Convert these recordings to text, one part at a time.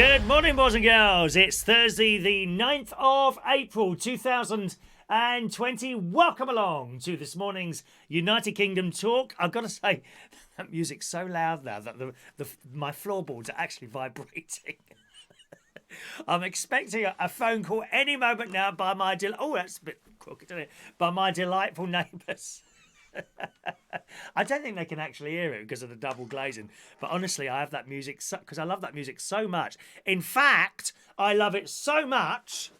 Good morning, boys and girls. It's Thursday, the 9th of April, 2020. Welcome along to this morning's United Kingdom talk. I've got to say, that music's so loud now that my floorboards are actually vibrating. I'm expecting a phone call any moment now by my that's a bit crooked, isn't it? By my delightful neighbours. I don't think they can actually hear it because of the double glazing. But honestly, I have that music because I love that music so much. In fact, I love it so much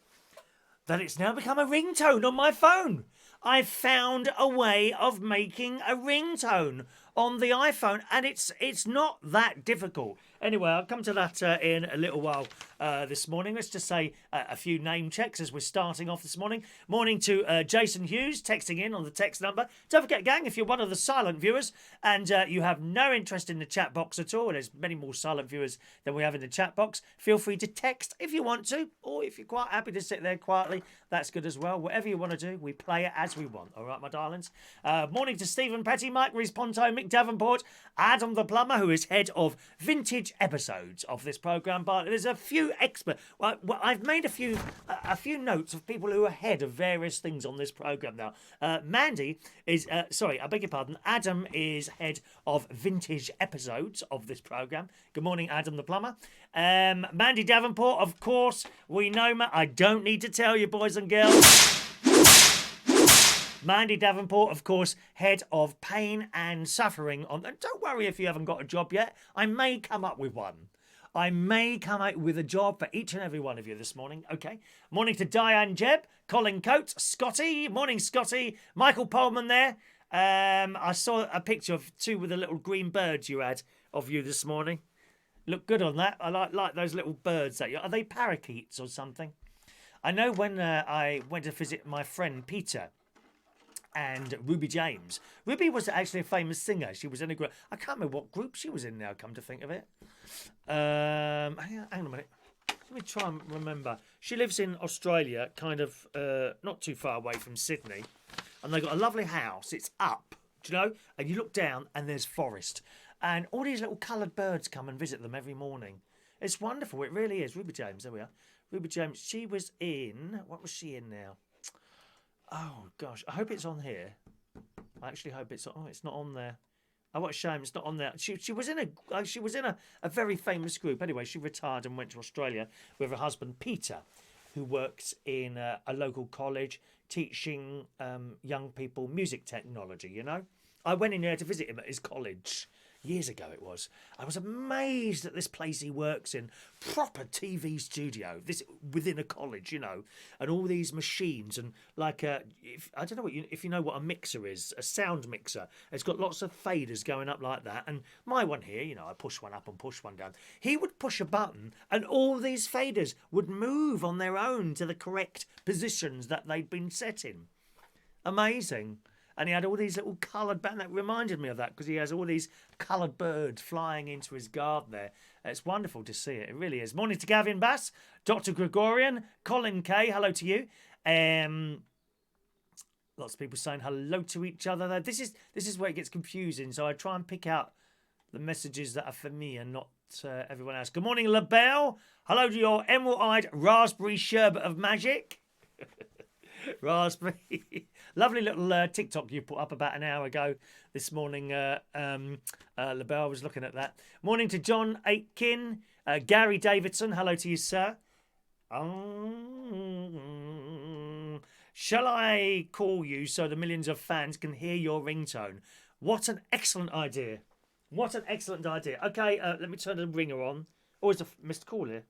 that it's now become a ringtone on my phone. I've found a way of making a ringtone on the iPhone, and it's not that difficult. Anyway, I'll come to that in a little while this morning. Let's just say a few name checks as we're starting off this morning. Morning to Jason Hughes, texting in on the text number. Don't forget, gang, if you're one of the silent viewers and you have no interest in the chat box at all, there's many more silent viewers than we have in the chat box, feel free to text if you want to, or if you're quite happy to sit there quietly, that's good as well. Whatever you want to do, we play it as we want. All right, my darlings. Morning to Stephen Petty, Mike Rees-Ponto, Mick Davenport, Adam the Plumber, who is head of vintage episodes of this programme. But there's a few well, I've made a few notes of people who are head of various things on this programme now. Mandy is, I beg your pardon, Adam is head of vintage episodes of this programme. Good morning, Adam the Plumber. Mandy Davenport, of course, we know, I don't need to tell you, boys and girls. Mandy Davenport, of course, head of pain and suffering on. And don't worry if you haven't got a job yet. I may come up with one. I may come out with a job for each and every one of you this morning. Okay. Morning to Diane Jebb, Colin Coates, Scotty. Morning, Scotty. Michael Pullman there. I saw a picture of two with the little green birds you had of you this morning. Look good on that. I like those little birds. Are they parakeets or something? I know when I went to visit my friend Peter and Ruby James. Ruby was actually a famous singer. She was in a group. I can't remember what group she was in now, come to think of it. Hang on a minute. Let me try and remember. She lives in Australia, kind of not too far away from Sydney. And they've got a lovely house. It's up, do you know? And you look down and there's forest. And all these little coloured birds come and visit them every morning. It's wonderful. It really is. Ruby James, there we are. Ruby James, she was in... What was she in now? Oh, gosh. I hope it's on here. I actually hope it's... Oh, it's not on there. Oh, what a shame. It's not on there. She was in a very famous group. Anyway, she retired and went to Australia with her husband, Peter, who works in a local college teaching young people music technology, you know. I went in there to visit him at his college. Years ago it was. I was amazed at this place he works in. Proper TV studio. This within a college, you know. And all these machines and like I don't know if you know what a mixer is. A sound mixer. It's got lots of faders going up like that. And my one here, you know, I push one up and push one down. He would push a button and all these faders would move on their own to the correct positions that they'd been set in. Amazing. And he had all these little coloured bands. That reminded me of that because he has all these coloured birds flying into his garden there. It's wonderful to see it. It really is. Morning to Gavin Bass, Dr. Gregorian, Colin Kay. Hello to you. Lots of people saying hello to each other there. This is where it gets confusing. So I try and pick out the messages that are for me and not everyone else. Good morning, LaBelle. Hello to your emerald-eyed raspberry sherbet of magic. Raspberry. Lovely little TikTok you put up about an hour ago this morning, LaBelle. was looking at that. Morning to John Aitken, Gary Davidson. Hello to you, sir. Shall I call you so the millions of fans can hear your ringtone? What an excellent idea. What an excellent idea. Okay, let me turn the ringer on. Oh, it's a missed call here.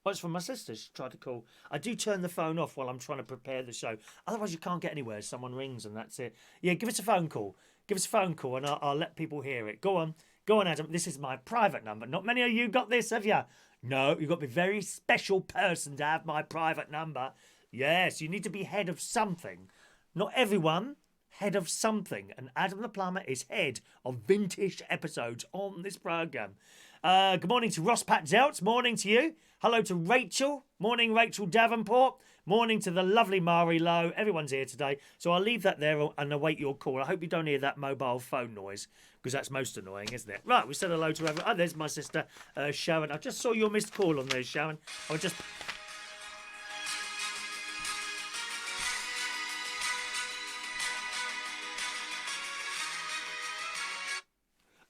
Oh, it's from my sister. She tried to call. I do turn the phone off while I'm trying to prepare the show. Otherwise, you can't get anywhere. Someone rings and that's it. Yeah, give us a phone call. Give us a phone call and I'll let people hear it. Go on. Go on, Adam. This is my private number. Not many of you got this, have you? No, you've got to be a very special person to have my private number. Yes, you need to be head of something. Not everyone. Head of something. And Adam the Plumber is head of vintage episodes on this programme. Good morning to Ross Pat Zeltz. Morning to you. Hello to Rachel. Morning, Rachel Davenport. Morning to the lovely Mari Lowe. Everyone's here today. So I'll leave that there and await your call. I hope you don't hear that mobile phone noise because that's most annoying, isn't it? Right, we said hello to everyone. Oh, there's my sister, Sharon. I just saw your missed call on there, Sharon.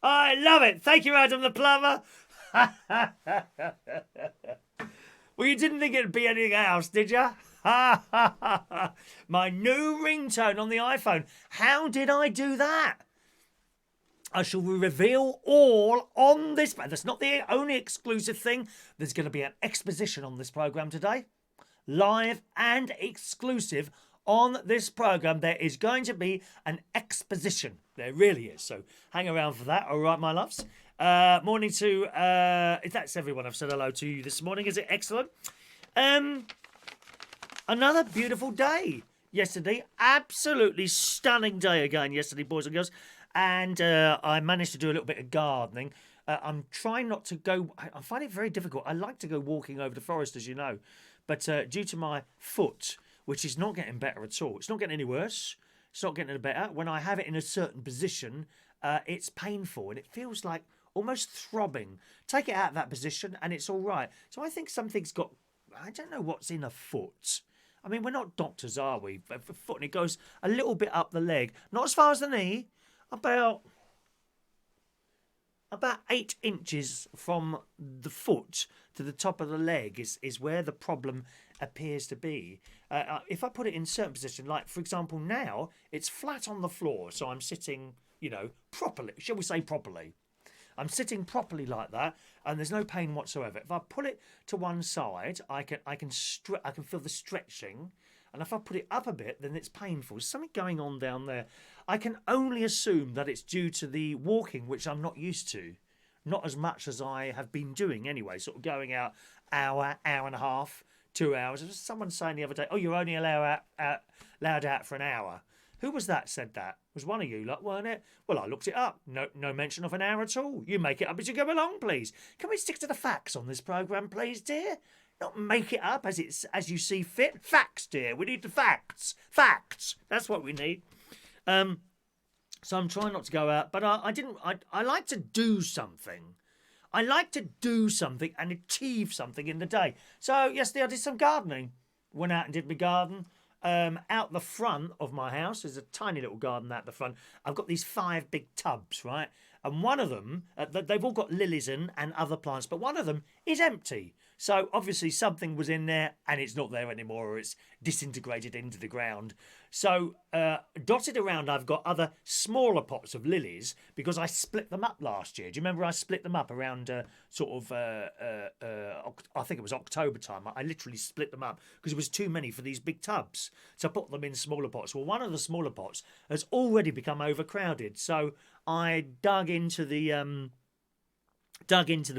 I love it. Thank you, Adam the Plumber. Well, you didn't think it'd be anything else, did you? My new ringtone on the iPhone. How did I do that? I shall reveal all on this. That's not the only exclusive thing. There's going to be an exposition on this programme today. Live and exclusive on this programme. There is going to be an exposition. There really is. So hang around for that. All right, my loves. Morning to... that's everyone I've said hello to you this morning. Is it excellent? Another beautiful day yesterday. Absolutely stunning day again yesterday, boys and girls. And I managed to do a little bit of gardening. I'm trying not to go... I find it very difficult. I like to go walking over the forest, as you know. But due to my foot, which is not getting better at all. It's not getting any worse. It's not getting any better. When I have it in a certain position, it's painful. And it feels like almost throbbing. Take it out of that position and it's all right. So I think something's got... I don't know what's in a foot. I mean, we're not doctors, are we? For foot, and it goes a little bit up the leg. Not as far as the knee. About 8 inches from the foot to the top of the leg is where the problem appears to be. If I put it in certain position, like for example now, it's flat on the floor, so I'm sitting, properly. Shall we say properly? I'm sitting properly like that, and there's no pain whatsoever. If I pull it to one side, I can feel the stretching. And if I put it up a bit, then it's painful. There's something going on down there. I can only assume that it's due to the walking, which I'm not used to. Not as much as I have been doing anyway, sort of going out hour and a half, 2 hours. There was someone saying the other day, oh, you're only allowed out for an hour. Who was that said that? It was one of you, weren't it? Well, I looked it up. No mention of an hour at all. You make it up as you go along, please. Can we stick to the facts on this programme, please, dear? Not make it up as you see fit. Facts, dear. We need the facts. Facts. That's what we need. So I'm trying not to go out, but I like to do something. I like to do something and achieve something in the day. So yesterday I did some gardening. Went out and did my garden. Out the front of my house, there's a tiny little garden out the front. I've got these 5 big tubs, right? And one of them, they've all got lilies and other plants, but one of them is empty. So obviously something was in there and it's not there anymore, or it's disintegrated into the ground. So dotted around, I've got other smaller pots of lilies because I split them up last year. Do you remember I split them up around I think it was October time. I literally split them up because it was too many for these big tubs. So I put them in smaller pots. Well, one of the smaller pots has already become overcrowded. So I dug into the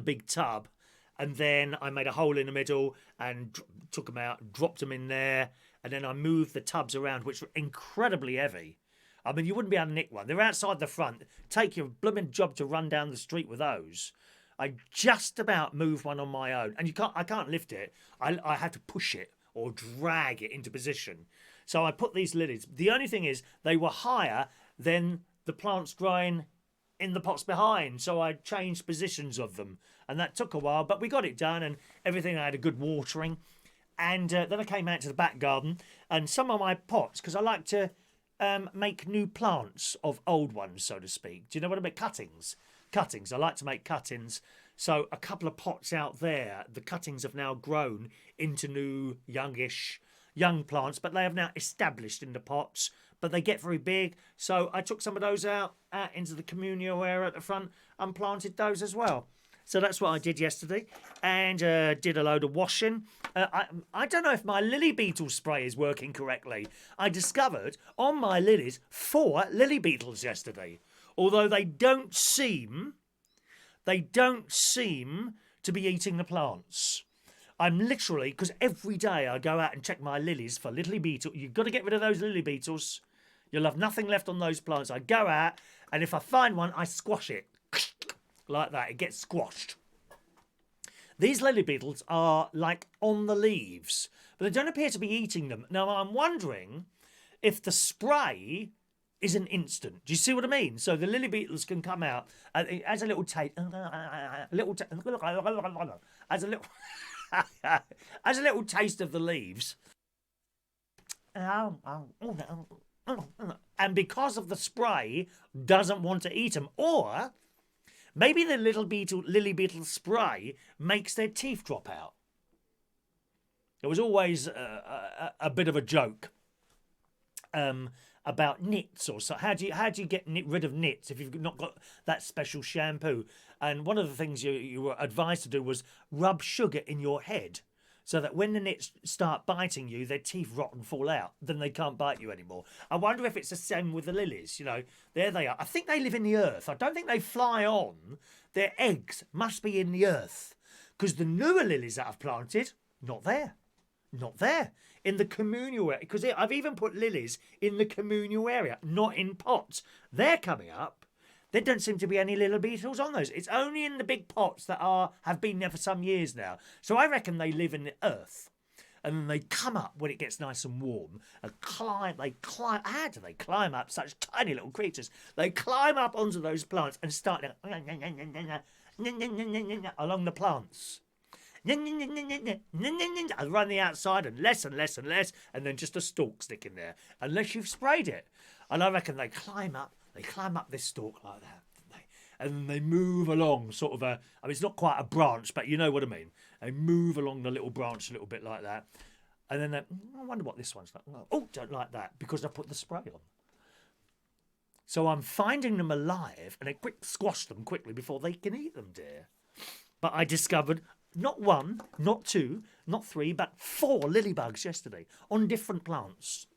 big tub. And then I made a hole in the middle and took them out, dropped them in there. And then I moved the tubs around, which were incredibly heavy. I mean, you wouldn't be able to nick one. They're outside the front. Take your blooming job to run down the street with those. I just about moved one on my own. And I can't lift it. I had to push it or drag it into position. So I put these lilies. The only thing is they were higher than the plants growing in the pots behind, so I changed positions of them, and that took a while, but we got it done, and everything. I had a good watering, and then I came out to the back garden, and some of my pots, because I like to make new plants of old ones, so to speak. Do you know what I mean? Cuttings. I like to make cuttings. So a couple of pots out there, the cuttings have now grown into new young plants, but they have now established in the pots. But they get very big, so I took some of those out into the communal area at the front and planted those as well. So that's what I did yesterday, and did a load of washing. I don't know if my lily beetle spray is working correctly. I discovered on my lilies 4 lily beetles yesterday, although they don't seem to be eating the plants. I'm literally, because every day I go out and check my lilies for lily beetle. You've got to get rid of those lily beetles. You'll have nothing left on those plants. I go out, and if I find one, I squash it. Like that. It gets squashed. These lily beetles are like on the leaves, but they don't appear to be eating them. Now, I'm wondering if the spray is an instant. Do you see what I mean? So the lily beetles can come out as a little taste, as a little, as a little taste of the leaves. And because of the spray, doesn't want to eat them. Or maybe the lily beetle spray makes their teeth drop out. It was always a bit of a joke about nits or so. How do you get rid of nits if you've not got that special shampoo? And one of the things you were advised to do was rub sugar in your head, so that when the nits start biting you, their teeth rot and fall out. Then they can't bite you anymore. I wonder if it's the same with the lilies. You know, there they are. I think they live in the earth. I don't think they fly on. Their eggs must be in the earth, because the newer lilies that I've planted, not there. Not there. In the communal area. Because I've even put lilies in the communal area, not in pots. They're coming up. There don't seem to be any little beetles on those. It's only in the big pots that have been there for some years now. So I reckon they live in the earth. And then they come up when it gets nice and warm and climb. How do they climb up? Such tiny little creatures. They climb up onto those plants and start along the plants. I'll run the outside and less and less and less, and then just a stalk sticking there, unless you've sprayed it. And I reckon they climb up this stalk like that, and they move along sort of it's not quite a branch, but you know what I mean. They move along the little branch a little bit like that, and then I wonder what this one's like. Oh, don't like that, because I put the spray on. So I'm finding them alive, and I squash them quickly before they can eat them, dear. But I discovered not one, not two, not three, but 4 lilybugs yesterday on different plants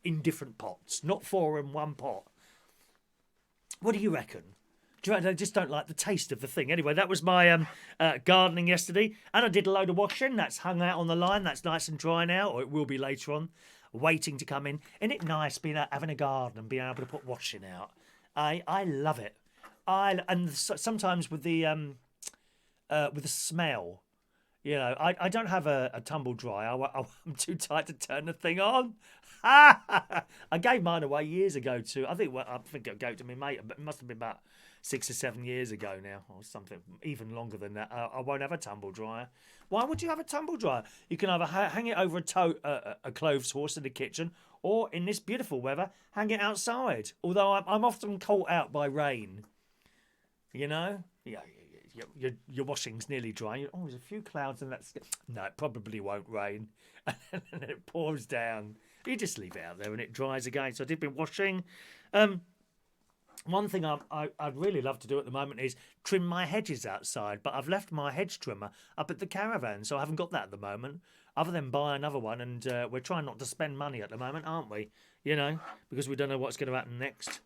in different pots. Not 4 in one pot. What do you reckon? Do you reckon they just don't like the taste of the thing? Anyway, that was my gardening yesterday. And I did a load of washing. That's hung out on the line. That's nice and dry now, or it will be later on, waiting to come in. Isn't it nice having a garden and being able to put washing out? I love it. And sometimes with the smell. You know, I don't have a tumble dryer. I'm too tight to turn the thing on. I gave mine away years ago I think I gave it to my mate, but it must have been about 6 or 7 years ago now, or something even longer than that. I won't have a tumble dryer. Why would you have a tumble dryer? You can either hang it over a clothes horse in the kitchen, or in this beautiful weather, hang it outside. Although I'm often caught out by rain. You know? Yeah. Your washing's nearly dry. Oh, there's a few clouds and that's... No, it probably won't rain. And then it pours down. You just leave it out there and it dries again. So I did been washing. One thing I'd really love to do at the moment is trim my hedges outside. But I've left my hedge trimmer up at the caravan, so I haven't got that at the moment. Other than buy another one. And we're trying not to spend money at the moment, aren't we? You know, because we don't know what's going to happen next.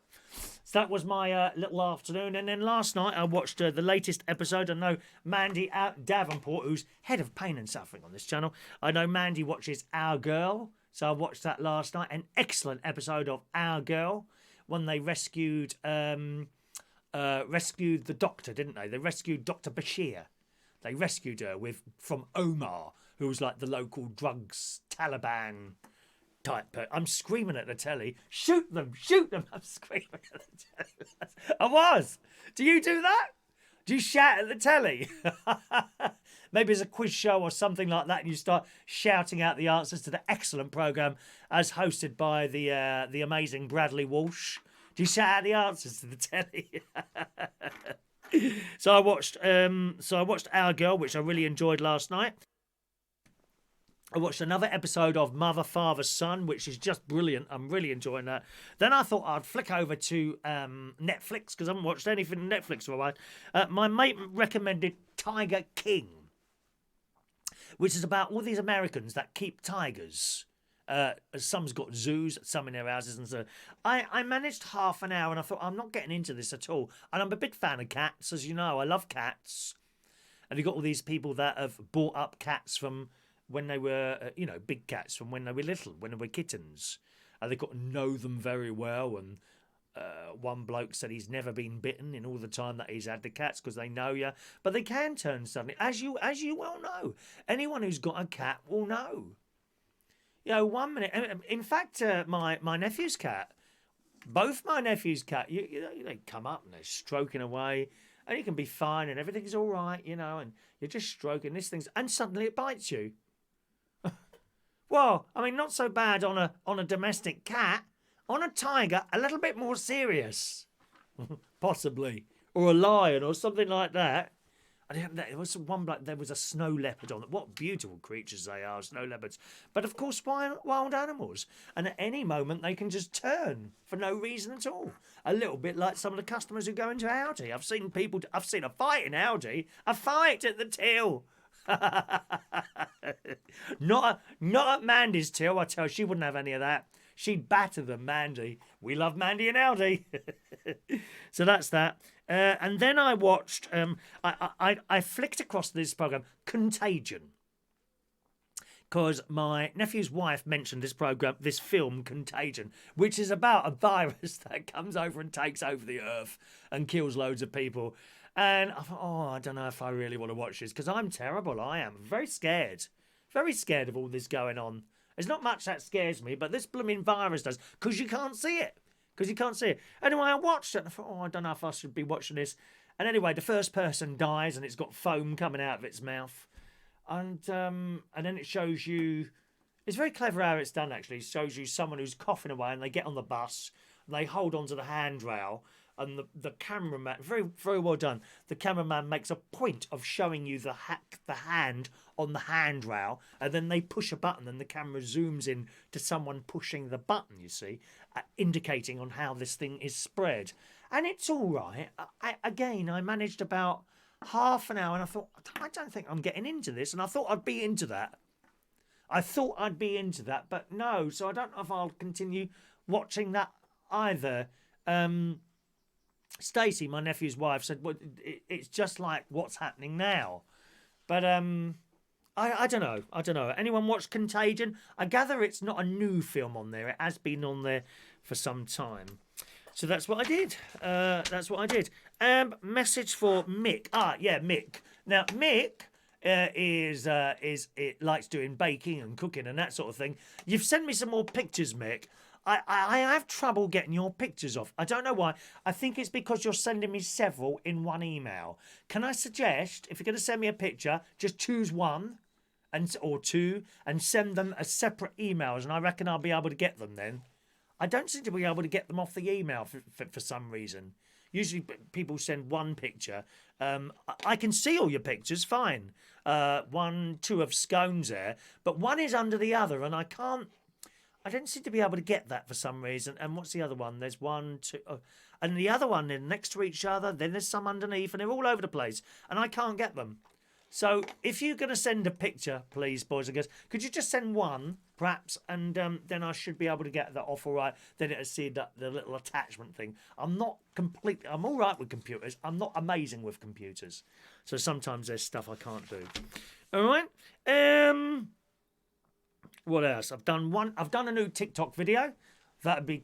So that was my little afternoon. And then last night I watched the latest episode. I know Mandy Davenport, who's head of pain and suffering on this channel. I know Mandy watches Our Girl. So I watched that last night. An excellent episode of Our Girl. When they rescued the doctor, didn't they? They rescued Dr. Bashir. They rescued her from Omar, who was like the local drugs Taliban type. I'm screaming at the telly. Shoot them! Shoot them! I'm screaming at the telly. I was. Do you do that? Do you shout at the telly? Maybe it's a quiz show or something like that, and you start shouting out the answers to the excellent programme as hosted by the amazing Bradley Walsh. Do you shout out the answers to the telly? So I watched Our Girl, which I really enjoyed last night. I watched another episode of Mother, Father, Son, which is just brilliant. I'm really enjoying that. Then I thought I'd flick over to Netflix, because I haven't watched anything on Netflix for a while. My mate recommended Tiger King, which is about all these Americans that keep tigers. Some's got zoos, some in their houses, and so I managed half an hour, and I thought, I'm not getting into this at all. And I'm a big fan of cats, as you know. I love cats. And you've got all these people that have brought up cats from when they were, big cats from when they were little, when they were kittens. And they've got to know them very well and One bloke said he's never been bitten in all the time that he's had the cats because they know you, but they can turn suddenly, as you well know. Anyone who's got a cat will know. You know, 1 minute. In fact, my nephew's cat, both my nephew's cat, they come up and they're stroking away, and you can be fine and everything's all right, you know, and you're just stroking this thing, and suddenly it bites you. Well, I mean, not so bad on a domestic cat. On a tiger, a little bit more serious, possibly, or a lion or something like that. And there was one bloke. There was a snow leopard on it. What beautiful creatures they are, snow leopards! But of course, wild animals, and at any moment they can just turn for no reason at all. A little bit like some of the customers who go into Aldi. I've seen a fight in Aldi, a fight at the till. Not at Mandy's till. I tell you, she wouldn't have any of that. She'd batter them, Mandy. We love Mandy and Aldi. So that's that. And then I watched, I flicked across this program, Contagion. Because my nephew's wife mentioned this film, Contagion, which is about a virus that comes over and takes over the earth and kills loads of people. And I thought, I don't know if I really want to watch this, because I'm terrible. I am very scared. Very scared of all this going on. There's not much that scares me, but this blooming virus does, because you can't see it. Anyway, I watched it and I thought, I don't know if I should be watching this. And anyway, the first person dies and it's got foam coming out of its mouth. And then it shows you... It's very clever how it's done, actually. It shows you someone who's coughing away and they get on the bus and they hold onto the handrail. And the cameraman, very, very well done. The cameraman makes a point of showing you the hand on the handrail, and then they push a button, and the camera zooms in to someone pushing the button. You see, indicating on how this thing is spread, and it's all right. I managed about half an hour, and I thought, I don't think I'm getting into this, and I thought I'd be into that. But no. So I don't know if I'll continue watching that either. Stacey, my nephew's wife, said, well, it's just like what's happening now. But I don't know. Anyone watch Contagion? I gather it's not a new film on there. It has been on there for some time. So that's what I did. Message for Mick. Mick. Now, Mick likes doing baking and cooking and that sort of thing. You've sent me some more pictures, Mick. I have trouble getting your pictures off. I don't know why. I think it's because you're sending me several in one email. Can I suggest, if you're going to send me a picture, just choose one or two and send them as separate emails, and I reckon I'll be able to get them then. I don't seem to be able to get them off the email for some reason. Usually people send one picture. I can see all your pictures, fine. 1, 2 of scones there, but one is under the other, and I don't seem to be able to get that for some reason. And what's the other one? There's 1, 2... and the other one, they're next to each other. Then there's some underneath, and they're all over the place. And I can't get them. So if you're going to send a picture, please, boys and girls, could you just send one, perhaps? And then I should be able to get that off all right. Then it'll see the little attachment thing. I'm all right with computers. I'm not amazing with computers. So sometimes there's stuff I can't do. All right. What else? I've done a new TikTok video. That'd be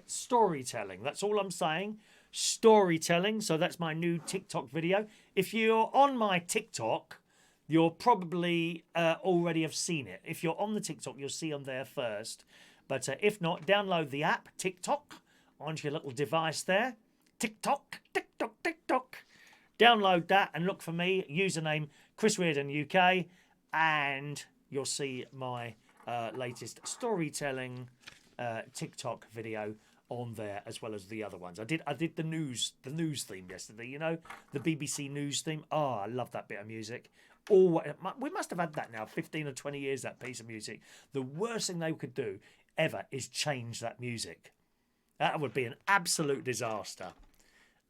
storytelling. That's all I'm saying. Storytelling. So that's my new TikTok video. If you're on my TikTok, you'll probably already have seen it. If you're on the TikTok, you'll see them there first. But if not, download the app TikTok onto your little device there. TikTok. Download that and look for me. Username Chris Reardon UK, and you'll see my latest storytelling TikTok video on there, as well as the other ones. I did the news theme yesterday, you know, the BBC news theme. Oh, I love that bit of music. Oh, we must have had that now 15 or 20 years, that piece of music. The worst thing they could do ever is change that music. That would be an absolute disaster.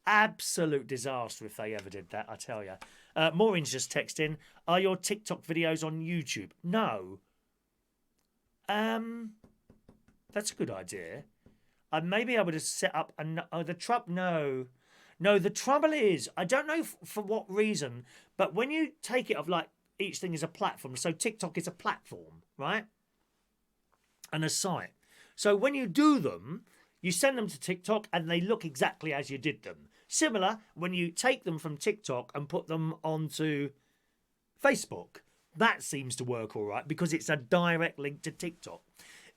Absolute disaster if they ever did that, I tell you. Maureen's just texting, are your TikTok videos on YouTube? No. That's a good idea. I may be able to set up the trouble is, I don't know for what reason, but when you take it of like each thing is a platform, so TikTok is a platform, right? And a site. So when you do them, You send them to TikTok and they look exactly as you did them. Similar when you take them from TikTok and put them onto Facebook. That seems to work all right because it's a direct link to TikTok.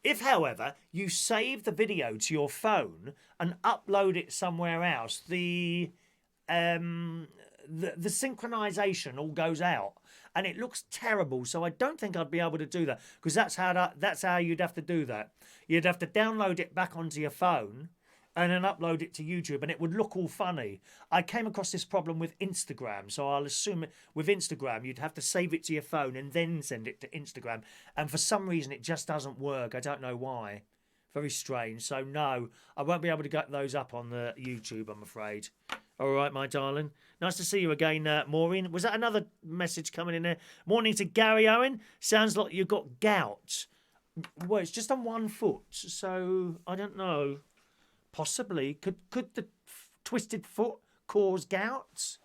If, however, you save the video to your phone and upload it somewhere else, the synchronization all goes out and it looks terrible. So I don't think I'd be able to do that because that's how you'd have to do that. You'd have to download it back onto your phone and then upload it to YouTube, and it would look all funny. I came across this problem with Instagram, so I'll assume with Instagram you'd have to save it to your phone and then send it to Instagram, and for some reason it just doesn't work. I don't know why. Very strange. So no, I won't be able to get those up on the YouTube, I'm afraid. All right, my darling. Nice to see you again, Maureen. Was that another message coming in there? Morning to Gary Owen. Sounds like you've got gout. Well, it's just on one foot, so I don't know. Possibly. Could the twisted foot cause gout?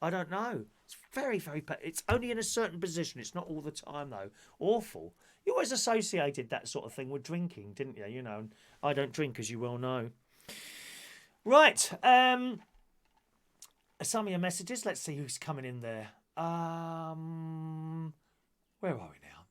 I don't know. It's very, very... It's only in a certain position. It's not all the time, though. Awful. You always associated that sort of thing with drinking, didn't you? You know, I don't drink, as you well know. Right. Some of your messages. Let's see who's coming in there. Where are we now?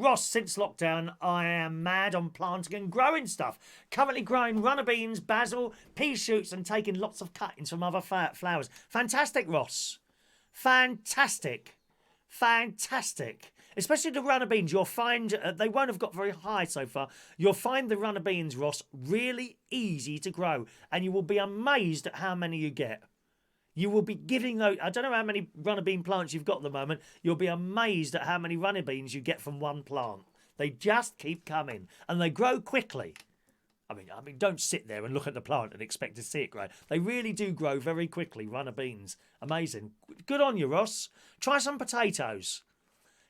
Ross, since lockdown, I am mad on planting and growing stuff. Currently growing runner beans, basil, pea shoots and taking lots of cuttings from other flowers. Fantastic, Ross. Fantastic. Fantastic. Especially the runner beans. You'll find, they won't have got very high so far. You'll find the runner beans, Ross, really easy to grow. And you will be amazed at how many you get. You will be giving those... I don't know how many runner bean plants you've got at the moment. You'll be amazed at how many runner beans you get from one plant. They just keep coming. And they grow quickly. I mean, don't sit there and look at the plant and expect to see it grow. They really do grow very quickly, runner beans. Amazing. Good on you, Ross. Try some potatoes.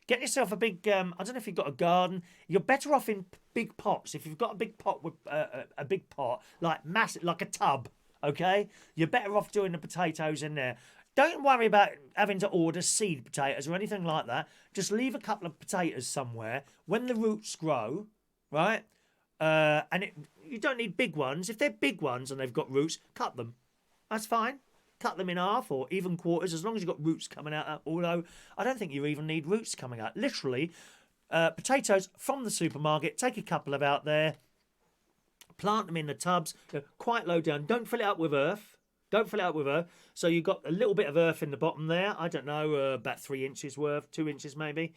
Get yourself a big... I don't know if you've got a garden. You're better off in big pots. If you've got a big pot with a big pot, like massive, like a tub... Okay, you're better off doing the potatoes in there. Don't worry about having to order seed potatoes or anything like that. Just leave a couple of potatoes somewhere. When the roots grow, right? You don't need big ones. If they're big ones and they've got roots, cut them. That's fine. Cut them in half or even quarters as long as you've got roots coming out. Although I don't think you even need roots coming out. Literally, potatoes from the supermarket. Take a couple of out there. Plant them in the tubs, quite low down. Don't fill it up with earth. Don't fill it up with earth. So you've got a little bit of earth in the bottom there. I don't know, about 3 inches worth, 2 inches maybe.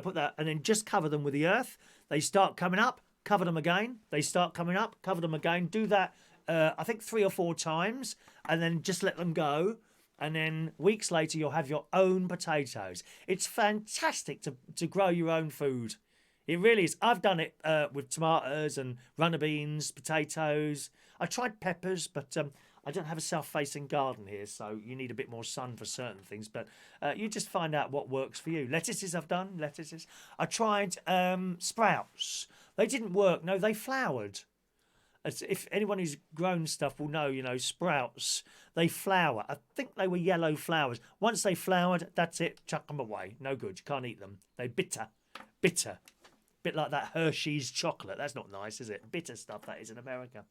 Put that, and then just cover them with the earth. They start coming up, cover them again. They start coming up, cover them again. Do that, I think 3 or 4 times, and then just let them go. And then weeks later, you'll have your own potatoes. It's fantastic to grow your own food. It really is. I've done it with tomatoes and runner beans, potatoes. I tried peppers, but I don't have a south-facing garden here, so you need a bit more sun for certain things. But you just find out what works for you. Lettuces I've done, lettuces. I tried sprouts. They didn't work. No, they flowered. If anyone who's grown stuff will know, you know, sprouts, they flower. I think they were yellow flowers. Once they flowered, that's it. Chuck them away. No good. You can't eat them. They're bitter. Bitter. Bit like that Hershey's chocolate. That's not nice, is it? Bitter stuff, that is, in America.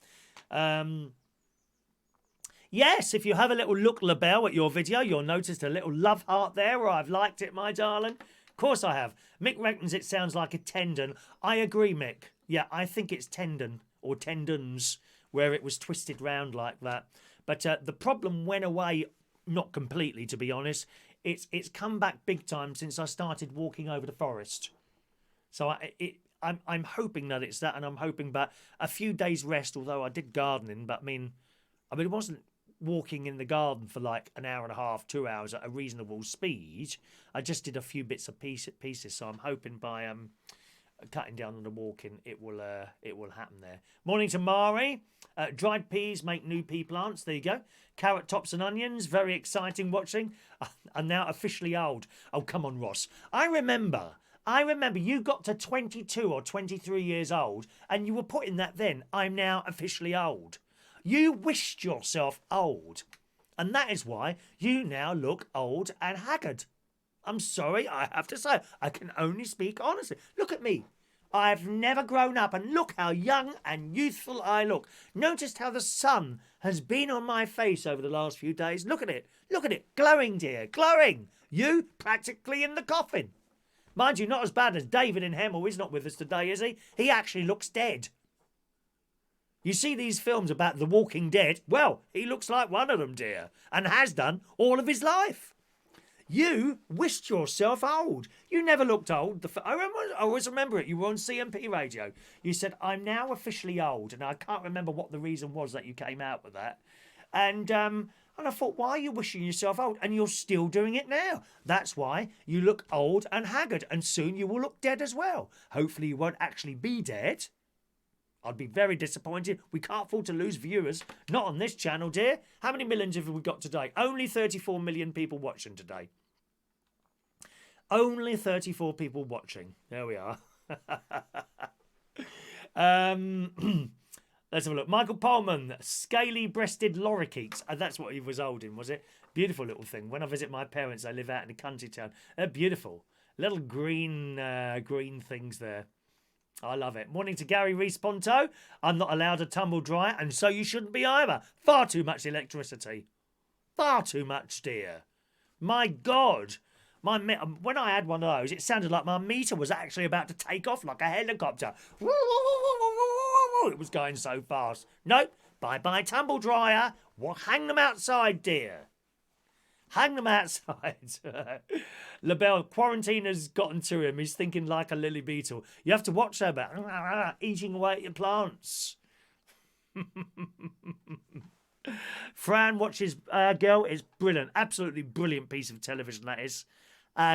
Yes, if you have a little look, LaBelle, at your video, you'll notice a little love heart there where I've liked it, my darling. Of course I have. Mick reckons it sounds like a tendon. I agree, Mick. Yeah, I think it's tendon or tendons where it was twisted round like that. But the problem went away, not completely, to be honest. It's come back big time since I started walking over the forest. So I'm hoping that it's that, and I'm hoping but a few days rest, although I did gardening, but I mean it wasn't walking in the garden for like an hour and a half, 2 hours at a reasonable speed. I just did a few bits of pieces, so I'm hoping by cutting down on the walking, it will happen there. Morning to Mari. Dried peas make new pea plants. There you go. Carrot tops and onions. Very exciting watching. I'm now officially old. Oh, come on, Ross. I remember you got to 22 or 23 years old and you were putting that then, I'm now officially old. You wished yourself old. And that is why you now look old and haggard. I'm sorry, I have to say. I can only speak honestly. Look at me. I've never grown up, and look how young and youthful I look. Noticed how the sun has been on my face over the last few days. Look at it. Look at it. Glowing, dear. Glowing. You practically in the coffin. Mind you, not as bad as David in Hemel. He's not with us today, is he? He actually looks dead. You see these films about The Walking Dead? Well, he looks like one of them, dear, and has done all of his life. You wished yourself old. You never looked old. I always remember it. You were on CMP radio. You said, I'm now officially old, and I can't remember what the reason was that you came out with that. And I thought, why are you wishing yourself old? And you're still doing it now. That's why you look old and haggard, and soon you will look dead as well. Hopefully you won't actually be dead. I'd be very disappointed. We can't afford to lose viewers. Not on this channel, dear. How many millions have we got today? Only 34 million people watching today. Only 34 people watching. There we are. Let's have a look. Michael Pullman, scaly-breasted lorikeets. That's what he was holding, was it? Beautiful little thing. When I visit my parents, they live out in a country town. They're beautiful. Little green things there. I love it. Morning to Gary Reese-Ponto. I'm not allowed a tumble dryer, and so you shouldn't be either. Far too much electricity. Far too much, dear. My God. When I had one of those, it sounded like my meter was actually about to take off like a helicopter. It was going so fast. Nope. Bye-bye tumble dryer. Well, hang them outside, dear. Hang them outside. LaBelle, quarantine has gotten to him. He's thinking like a lily beetle. You have to watch her about eating away at your plants. Fran watches Girl. It's brilliant. Absolutely brilliant piece of television, that is.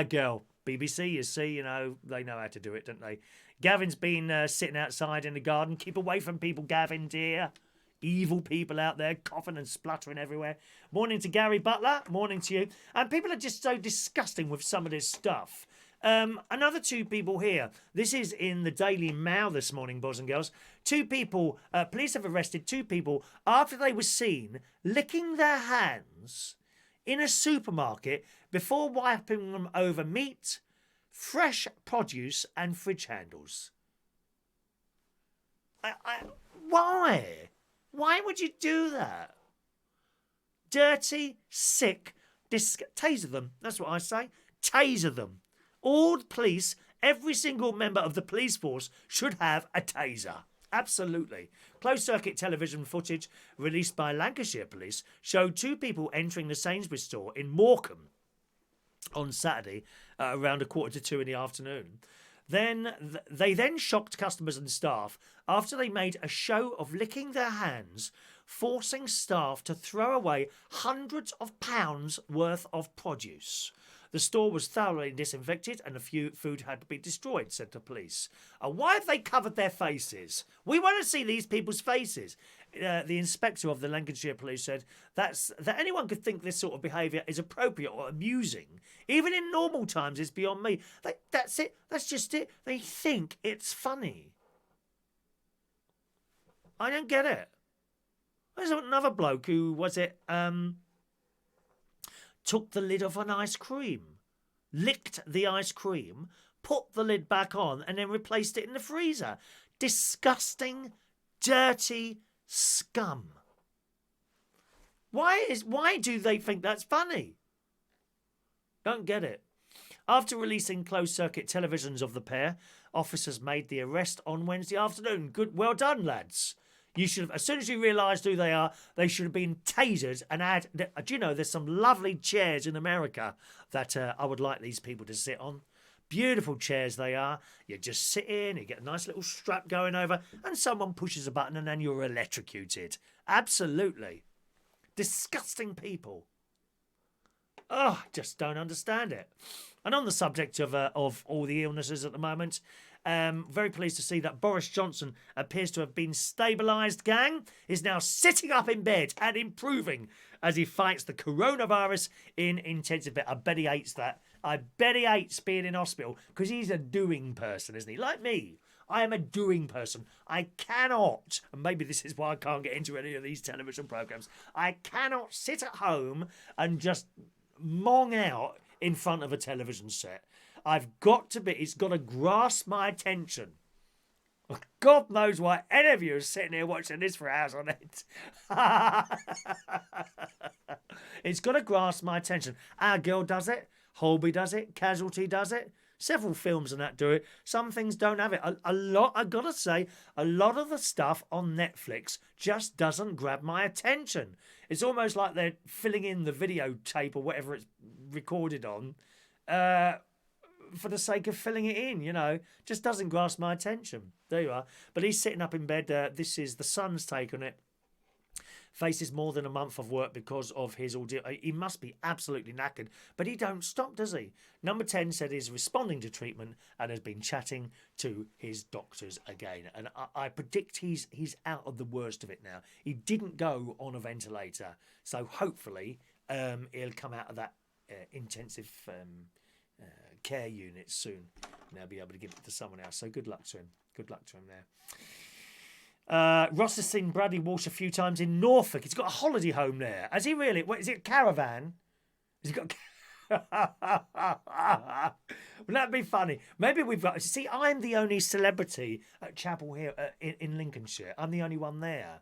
Girl. BBC, you see, you know, they know how to do it, don't they? Gavin's been sitting outside in the garden. Keep away from people, Gavin, dear. Evil people out there coughing and spluttering everywhere. Morning to Gary Butler. Morning to you. And people are just so disgusting with some of this stuff. Another two people here. This is in the Daily Mail this morning, boys and girls. Two people, police have arrested two people after they were seen licking their hands in a supermarket before wiping them over meat, fresh produce and fridge handles. Why? Why would you do that? Dirty, sick, taser them. That's what I say. Taser them. All police, every single member of the police force should have a taser. Absolutely. Closed-circuit television footage released by Lancashire Police showed two people entering the Sainsbury's store in Morecambe on Saturday around 1:45 in the afternoon. They then shocked customers and staff after they made a show of licking their hands, forcing staff to throw away hundreds of pounds worth of produce. The store was thoroughly disinfected and the food had to be destroyed, said the police. Why have they covered their faces? We want to see these people's faces. The inspector of the Lancashire Police said that anyone could think this sort of behaviour is appropriate or amusing. Even in normal times, it's beyond me. That's it. That's just it. They think it's funny. I don't get it. There's another bloke who, took the lid off an ice cream, licked the ice cream, put the lid back on, and then replaced it in the freezer. Disgusting, dirty scum. Why do they think that's funny? Don't get it. After releasing closed-circuit televisions of the pair, officers made the arrest on Wednesday afternoon. Well done, lads. You should have, as soon as you realised who they are, they should have been tasered and had. Do you know, there's some lovely chairs in America that I would like these people to sit on. Beautiful chairs they are. You just sit in, you get a nice little strap going over, and someone pushes a button and then you're electrocuted. Absolutely. Disgusting people. Oh, just don't understand it. And on the subject of all the illnesses at the moment, very pleased to see that Boris Johnson appears to have been stabilised, gang. Is now sitting up in bed and improving as he fights the coronavirus in intensive bed. I bet he hates that. I bet he hates being in hospital because he's a doing person, isn't he? Like me. I am a doing person. I cannot, and maybe this is why I can't get into any of these television programmes, I cannot sit at home and just mong out in front of a television set. It's got to grasp my attention. God knows why any of you are sitting here watching this for hours on end. It's got to grasp my attention. Our Girl does it. Holby does it. Casualty does it. Several films and that do it. Some things don't have it. A lot, I gotta say, a lot of the stuff on Netflix just doesn't grab my attention. It's almost like they're filling in the videotape or whatever it's recorded on for the sake of filling it in, you know. Just doesn't grasp my attention. There you are. But he's sitting up in bed. This is the Sun's take on it. Faces more than a month of work because of his ordeal. He must be absolutely knackered, but he don't stop, does he? Number 10 said he's responding to treatment and has been chatting to his doctors again. And I predict he's out of the worst of it now. He didn't go on a ventilator, so hopefully he'll come out of that intensive care unit soon, and they'll be able to give it to someone else. So good luck to him. Good luck to him there. Ross has seen Bradley Walsh a few times in Norfolk. He's got a holiday home there. Has he really? What, is it a caravan? Has he got? Wouldn't that be funny? Maybe we've got. See, I'm the only celebrity at Chapel Hill in Lincolnshire. I'm the only one there.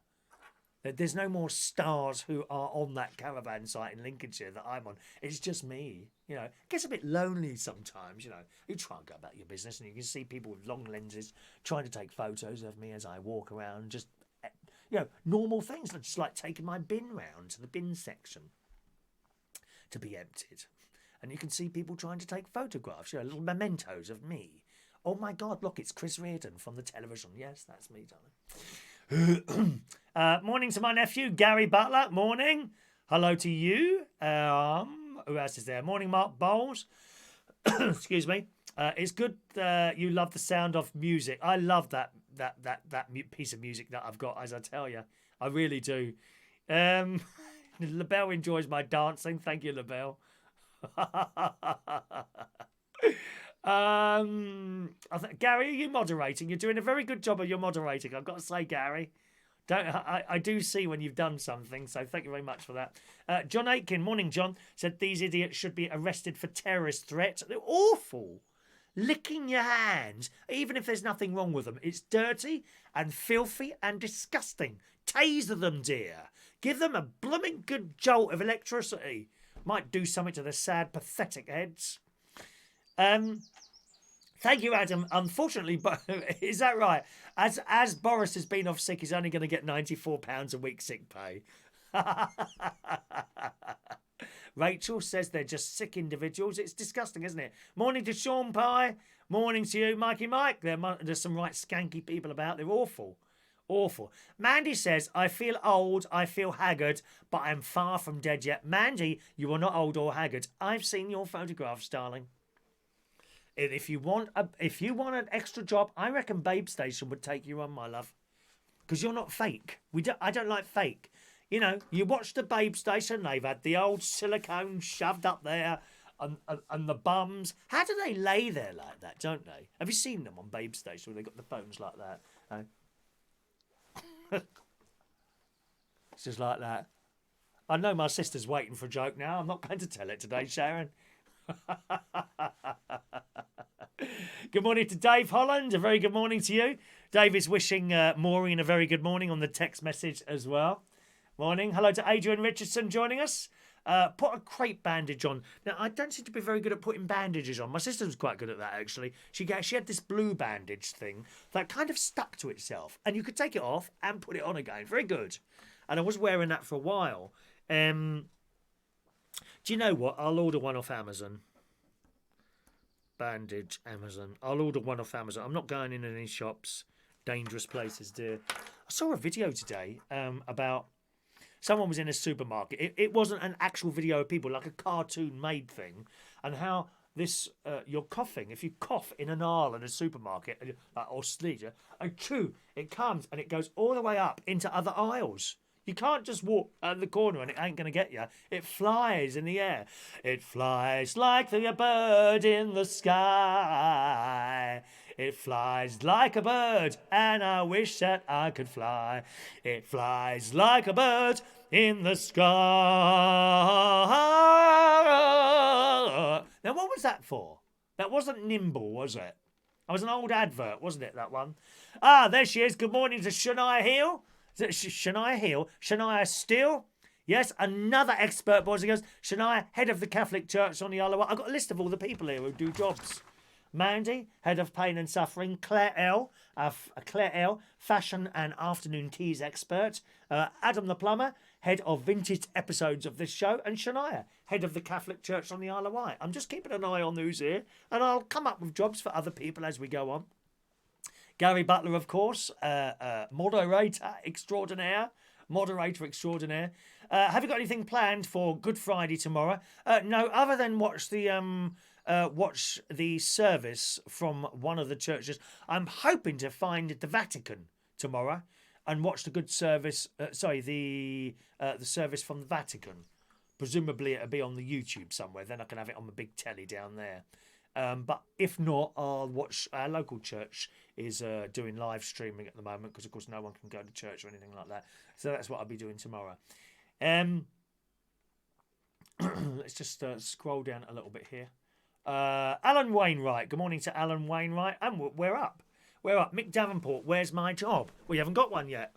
There's no more stars who are on that caravan site in Lincolnshire that I'm on. It's just me. You know, it gets a bit lonely sometimes, you know. You try and go about your business and you can see people with long lenses trying to take photos of me as I walk around. Just, you know, normal things. Just like taking my bin round to the bin section to be emptied. And you can see people trying to take photographs, you know, little mementos of me. Oh my God, look, it's Chris Reardon from the television. Yes, that's me, darling. Morning to my nephew, Gary Butler. Morning. Hello to you. Who else is there? Morning, Mark Bowles. Excuse me. It's good you love the sound of music. I love that piece of music that I've got, as I tell you. I really do. LaBelle enjoys my dancing. Thank you, LaBelle. Gary, are you moderating? You're doing a very good job of your moderating, I've got to say, Gary. I do see when you've done something, so thank you very much for that. John Aitken, morning John, said these idiots should be arrested for terrorist threats. They're awful. Licking your hands, even if there's nothing wrong with them. It's dirty and filthy and disgusting. Taser them, dear. Give them a blooming good jolt of electricity. Might do something to their sad, pathetic heads. Thank you, Adam. Unfortunately, is that right? As Boris has been off sick, he's only going to get £94 a week sick pay. Rachel says they're just sick individuals. It's disgusting, isn't it? Morning to Sean Pye. Morning to you, Mikey Mike. There's some right skanky people about. They're awful. Awful. Mandy says, I feel old, I feel haggard, but I'm far from dead yet. Mandy, you are not old or haggard. I've seen your photographs, darling. If you want an extra job, I reckon Babe Station would take you on, my love, because you're not fake. I don't like fake. You know, you watch the Babe Station. They've had the old silicone shoved up there, and the bums. How do they lay there like that? Don't they? Have you seen them on Babe Station where they got the phones like that? It's just like that. I know my sister's waiting for a joke now. I'm not going to tell it today, Sharon. Good morning to Dave Holland. A very good morning to you. Dave is wishing Maureen a very good morning on the text message as well. Morning. Hello to Adrian Richardson joining us. Put a crepe bandage on. Now, I don't seem to be very good at putting bandages on. My sister was quite good at that, actually. She had this blue bandage thing that kind of stuck to itself. And you could take it off and put it on again. Very good. And I was wearing that for a while. Do you know what? I'll order one off Amazon. Bandage, Amazon. I'll order one off Amazon. I'm not going in any shops. Dangerous places, dear. I saw a video today about someone was in a supermarket. It wasn't an actual video of people, like a cartoon-made thing, and how this you're coughing. If you cough in an aisle in a supermarket or sneeze, and chew, it comes and it goes all the way up into other aisles. You can't just walk out the corner and it ain't going to get you. It flies in the air. It flies like a bird in the sky. It flies like a bird, and I wish that I could fly. It flies like a bird in the sky. Now, what was that for? That wasn't nimble, was it? That was an old advert, wasn't it, that one? Ah, there she is. Good morning to Shania Hill. Is it Shania Hill? Shania Steele? Yes, another expert, boys and girls. Shania, head of the Catholic Church on the Isle of Wight. I've got a list of all the people here who do jobs. Mandy, head of pain and suffering. Claire L, fashion and afternoon teas expert. Adam the plumber, head of vintage episodes of this show. And Shania, head of the Catholic Church on the Isle of Wight. I'm just keeping an eye on who's here, and I'll come up with jobs for other people as we go on. Gary Butler, of course, moderator extraordinaire. Have you got anything planned for Good Friday tomorrow? No, other than watch the service from one of the churches. I'm hoping to find the Vatican tomorrow and watch the good service. The service from the Vatican. Presumably it'll be on the YouTube somewhere. Then I can have it on the big telly down there. But if not, I'll watch. Our local church is doing live streaming at the moment because, of course, no one can go to church or anything like that. So that's what I'll be doing tomorrow. Let's just scroll down a little bit here. Alan Wainwright. Good morning to Alan Wainwright. And we're up. Mick Davenport, where's my job? We haven't got one yet.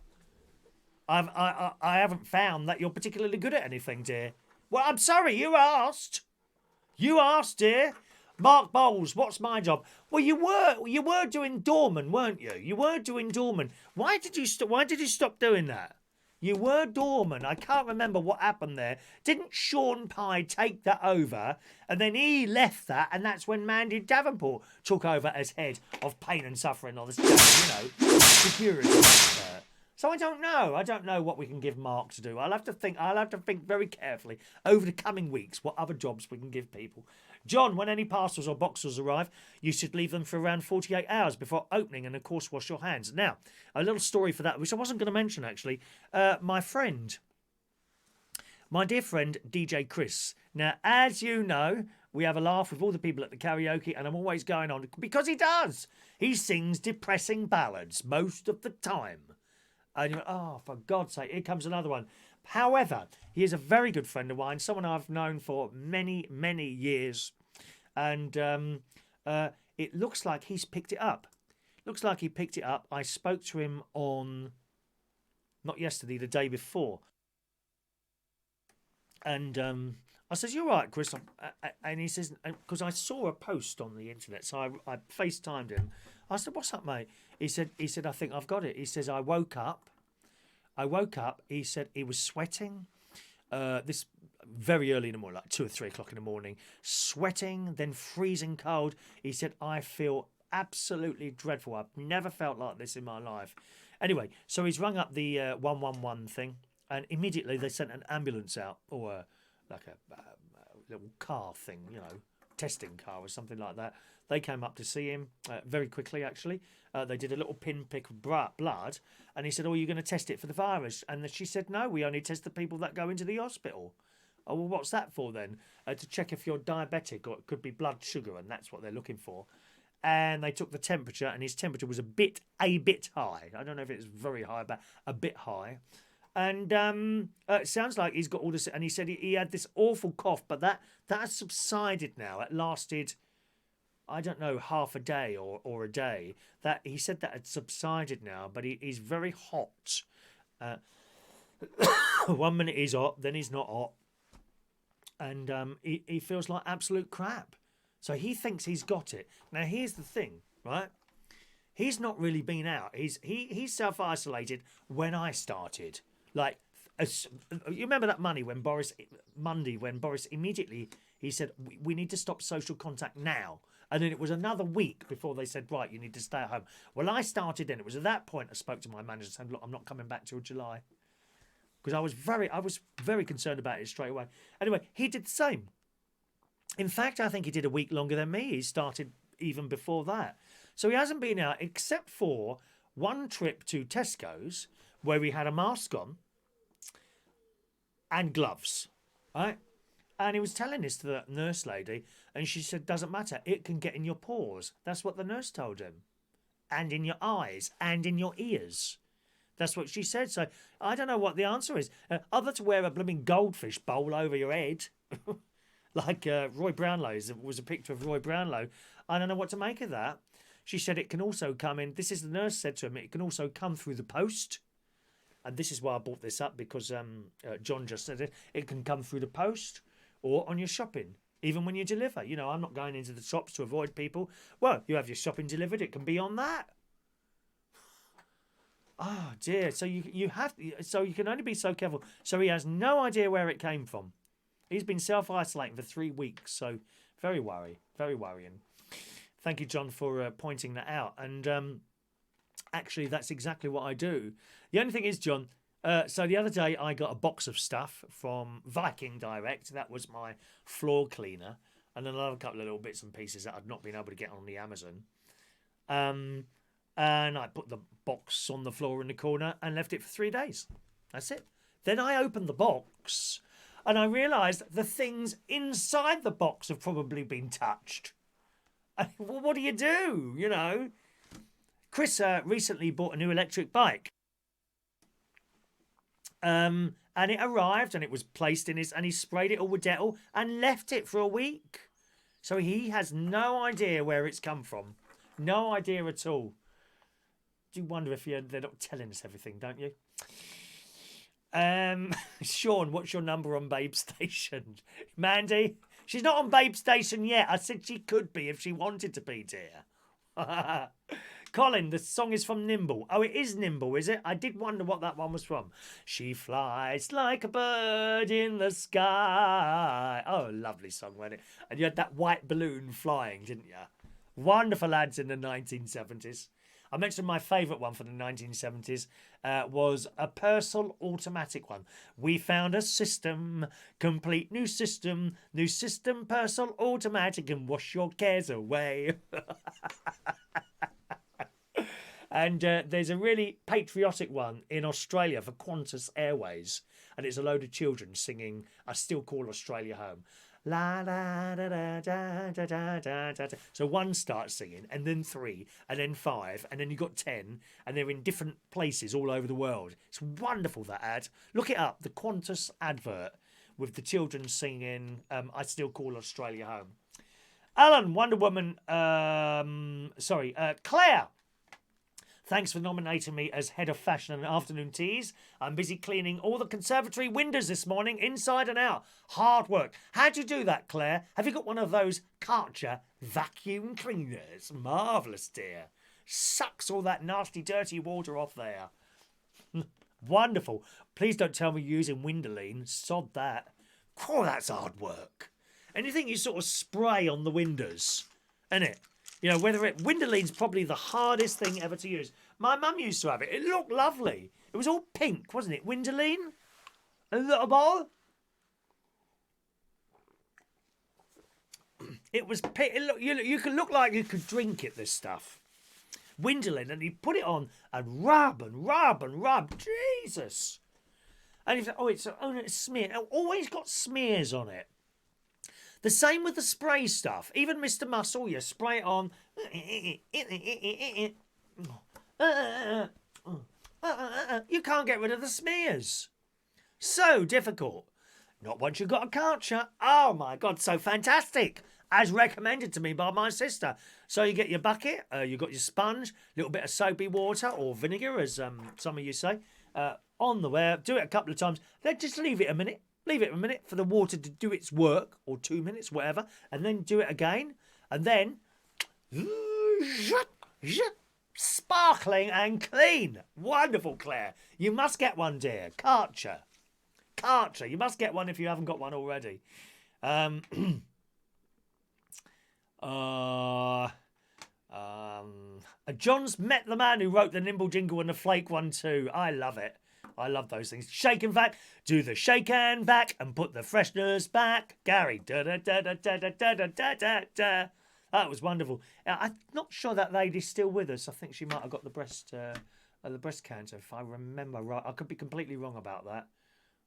I haven't found that you're particularly good at anything, dear. Well, I'm sorry, you asked. Dear. Mark Bowles, what's my job? Well, you were doing doorman, weren't you? You were doing doorman. Why did you stop doing that? You were doorman. I can't remember what happened there. Didn't Sean Pye take that over? And then he left that, and that's when Mandy Davenport took over as head of pain and suffering or this, security expert. So I don't know. I don't know what we can give Mark to do. I'll have to think very carefully over the coming weeks what other jobs we can give people. John, when any parcels or boxes arrive, you should leave them for around 48 hours before opening and, of course, wash your hands. Now, a little story for that, which I wasn't going to mention, actually. My dear friend, DJ Chris. Now, as you know, we have a laugh with all the people at the karaoke, and I'm always going on because he does. He sings depressing ballads most of the time. And you're, oh, for God's sake, here comes another one. However, he is a very good friend of mine, someone I've known for many, many years. And it looks like he's picked it up. I spoke to him on, not yesterday, the day before. And I says, "You're right, Chris." And he says, because I saw a post on the internet, so I FaceTimed him. I said, "What's up, mate?" He said, "I think I've got it." He says, I woke up. He said he was sweating. This very early in the morning, like 2 or 3 o'clock in the morning, sweating, then freezing cold. He said, "I feel absolutely dreadful. I've never felt like this in my life." Anyway, so he's rung up the 111 thing, and immediately they sent an ambulance out, or like a little car thing, testing car or something like that. They came up to see him very quickly, actually. They did a little pinprick of blood, and he said, "Oh, you're going to test it for the virus?" And she said, "No, we only test the people that go into the hospital." "Oh, well, what's that for then?" "To check if you're diabetic, or it could be blood sugar, and that's what they're looking for." And they took the temperature, and his temperature was a bit high. I don't know if it was very high, but a bit high. And it sounds like he's got all this. And he said he had this awful cough, but that has subsided now. It lasted, I don't know, half a day or a day. That he said that had subsided now, but he's very hot. 1 minute he's hot, then he's not hot, and he feels like absolute crap. So he thinks he's got it. Now here's the thing, right? He's not really been out. He's self-isolated when I started. Like, you remember that Monday when Boris immediately he said, we need to stop social contact now. And then it was another week before they said, right, you need to stay at home. Well, I started then. It was at that point I spoke to my manager and said, "Look, I'm not coming back till July." Because I was very concerned about it straight away. Anyway, he did the same. In fact, I think he did a week longer than me. He started even before that. So he hasn't been out except for one trip to Tesco's where we had a mask on and gloves, right? And he was telling this to the nurse lady, and she said, "Doesn't matter. It can get in your pores." That's what the nurse told him. "And in your eyes, and in your ears." That's what she said. So I don't know what the answer is. Other to wear a blooming goldfish bowl over your head, like Roy Brownlow's. It was a picture of Roy Brownlow. I don't know what to make of that. She said it can also come in. This is the nurse said to him. It can also come through the post. And this is why I brought this up, because John just said it. It can come through the post or on your shopping, even when you deliver. You know, I'm not going into the shops to avoid people. Well, you have your shopping delivered. It can be on that. Oh dear. So you have. So you can only be so careful. So he has no idea where it came from. He's been self-isolating for 3 weeks. So very worrying. Thank you, John, for pointing that out. And actually, that's exactly what I do. The only thing is, John, so the other day I got a box of stuff from Viking Direct. That was my floor cleaner. And then another couple of little bits and pieces that I'd not been able to get on the Amazon. And I put the box on the floor in the corner and left it for 3 days. That's it. Then I opened the box and I realised the things inside the box have probably been touched. Well, what do? You know? Chris recently bought a new electric bike. And it arrived and it was placed in his... And he sprayed it all with Dettol and left it for a week. So he has no idea where it's come from. No idea at all. Do wonder if they're not telling us everything, don't you? Sean, what's your number on Babe Station? Mandy? She's not on Babe Station yet. I said she could be if she wanted to be, dear. Colin, the song is from Nimble. Oh, it is Nimble, is it? I did wonder what that one was from. She flies like a bird in the sky. Oh, lovely song, wasn't it? And you had that white balloon flying, didn't you? Wonderful lads in the 1970s. I mentioned my favourite one from the 1970s was a Purcell automatic one. We found a system, complete new system, Purcell automatic, and wash your cares away. And there's a really patriotic one in Australia for Qantas Airways, and it's a load of children singing I Still Call Australia Home. La da da da da da da da da. So one starts singing, and then 3, and then 5, and then you've got 10, and they're in different places all over the world. It's wonderful, that ad. Look it up, the Qantas advert with the children singing I Still Call Australia Home. Alan, Wonder Woman, Claire. Thanks for nominating me as head of fashion and afternoon teas. I'm busy cleaning all the conservatory windows this morning, inside and out. Hard work. How'd you do that, Claire? Have you got one of those Karcher vacuum cleaners? Marvellous, dear. Sucks all that nasty, dirty water off there. Wonderful. Please don't tell me you're using Windoline. Sod that. Oh, that's hard work. Anything you sort of spray on the windows, innit? You know, Windoline's probably the hardest thing ever to use. My mum used to have it. It looked lovely. It was all pink, wasn't it? Windoline? A little bowl? It was pink. You could look like you could drink it, this stuff. Windoline, and you put it on and rub and rub and rub. Jesus. And you think, it's smeared. It always got smears on it. The same with the spray stuff. Even Mr. Muscle, you spray it on. You can't get rid of the smears. So difficult. Not once you've got a Karcher. Oh my God, so fantastic. As recommended to me by my sister. So you get your bucket, you've got your sponge, a little bit of soapy water or vinegar, as some of you say, on the wear. Do it a couple of times. Then just leave it a minute. Leave it a minute for the water to do its work, or 2 minutes, whatever, and then do it again. And then, sparkling and clean. Wonderful, Claire. You must get one, dear. Karcher. You must get one if you haven't got one already. John's met the man who wrote the Nimble Jingle and the Flake one too. I love it. I love those things. Shake and vac, do the shake and vac, and put the freshness back. Gary, da da da da da da da da da da. That was wonderful. I'm not sure that lady's still with us. I think she might have got the breast cancer, if I remember right. I could be completely wrong about that.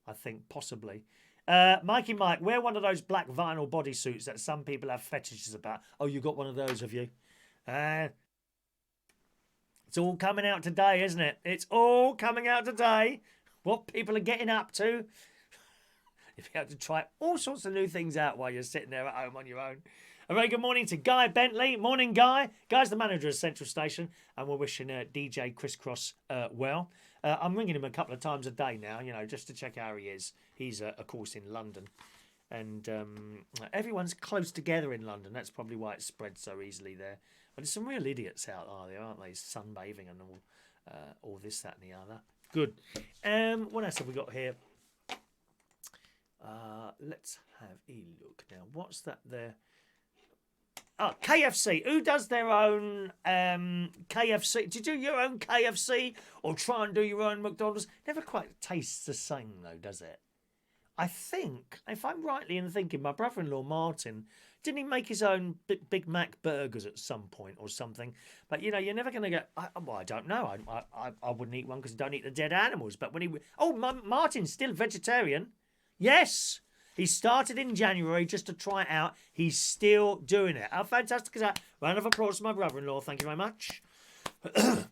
I think possibly. Mikey Mike, wear one of those black vinyl bodysuits that some people have fetishes about. Oh, you got one of those, have you? It's all coming out today, isn't it? It's all coming out today. What people are getting up to. If you have to try all sorts of new things out while you're sitting there at home on your own. A very good morning to Guy Bentley. Morning, Guy. Guy's the manager of Central Station, and we're wishing DJ Crisscross well. I'm ringing him a couple of times a day now, just to check how he is. He's, of course, in London. And everyone's close together in London. That's probably why it spreads so easily there. But there's some real idiots out there, aren't they? Sunbathing and all this, that, and the other. Good. What else have we got here? Let's have a look now. What's that there? Oh, KFC. Who does their own KFC? Do you do your own KFC or try and do your own McDonald's? Never quite tastes the same, though, does it? I think, if I'm rightly in thinking, my brother-in-law Martin, didn't he make his own Big Mac burgers at some point or something? But, you're never going to get... Well, I don't know. I wouldn't eat one because I don't eat the dead animals. But when he... Oh, Martin's still vegetarian. Yes. He started in January just to try it out. He's still doing it. How fantastic is that? Round of applause to my brother-in-law. Thank you very much.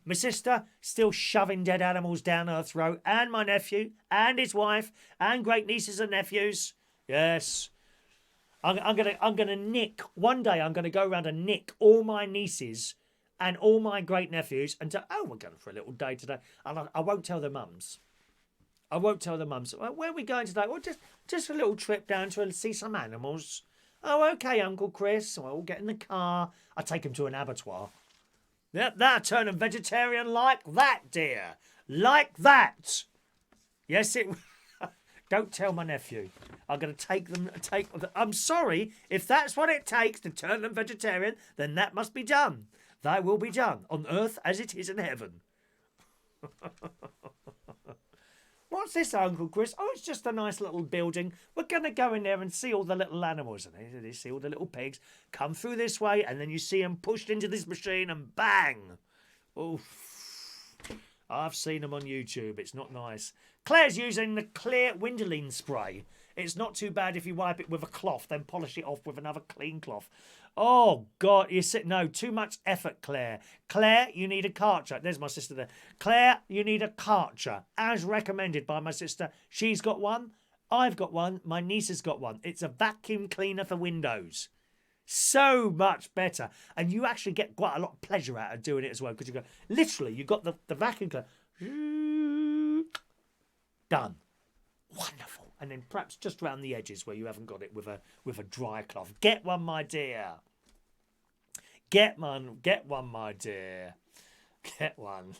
My sister still shoving dead animals down her throat, and my nephew and his wife and great nieces and nephews. Yes, I'm gonna nick one day. I'm gonna go around and nick all my nieces and all my great nephews and we're going for a little day today. And I won't tell their mums. I won't tell the mums. Where are we going today? Well, just a little trip down to see some animals. Oh, okay, Uncle Chris. Well, we'll get in the car. I'll take him to an abattoir. Yep, that'll turn them vegetarian like that, dear. Like that. Yes, it... Don't tell my nephew. I'm going to I'm sorry. If that's what it takes to turn them vegetarian, then that must be done. Thy will be done, on earth as it is in heaven. What's this, Uncle Chris? Oh, it's just a nice little building. We're going to go in there and see all the little animals. And you see all the little pigs come through this way, and then you see them pushed into this machine, and bang! Oof. I've seen them on YouTube. It's not nice. Claire's using the clear Windoline spray. It's not too bad if you wipe it with a cloth, then polish it off with another clean cloth. Oh, God. No, too much effort, Claire. Claire, you need a Karcher. There's my sister there. Claire, you need a Karcher, as recommended by my sister. She's got one. I've got one. My niece has got one. It's a vacuum cleaner for windows. So much better. And you actually get quite a lot of pleasure out of doing it as well. Because you got the vacuum cleaner. Done. Wonderful. And then perhaps just around the edges where you haven't got it with a dry cloth. Get one, my dear. Get one, my dear. Get one.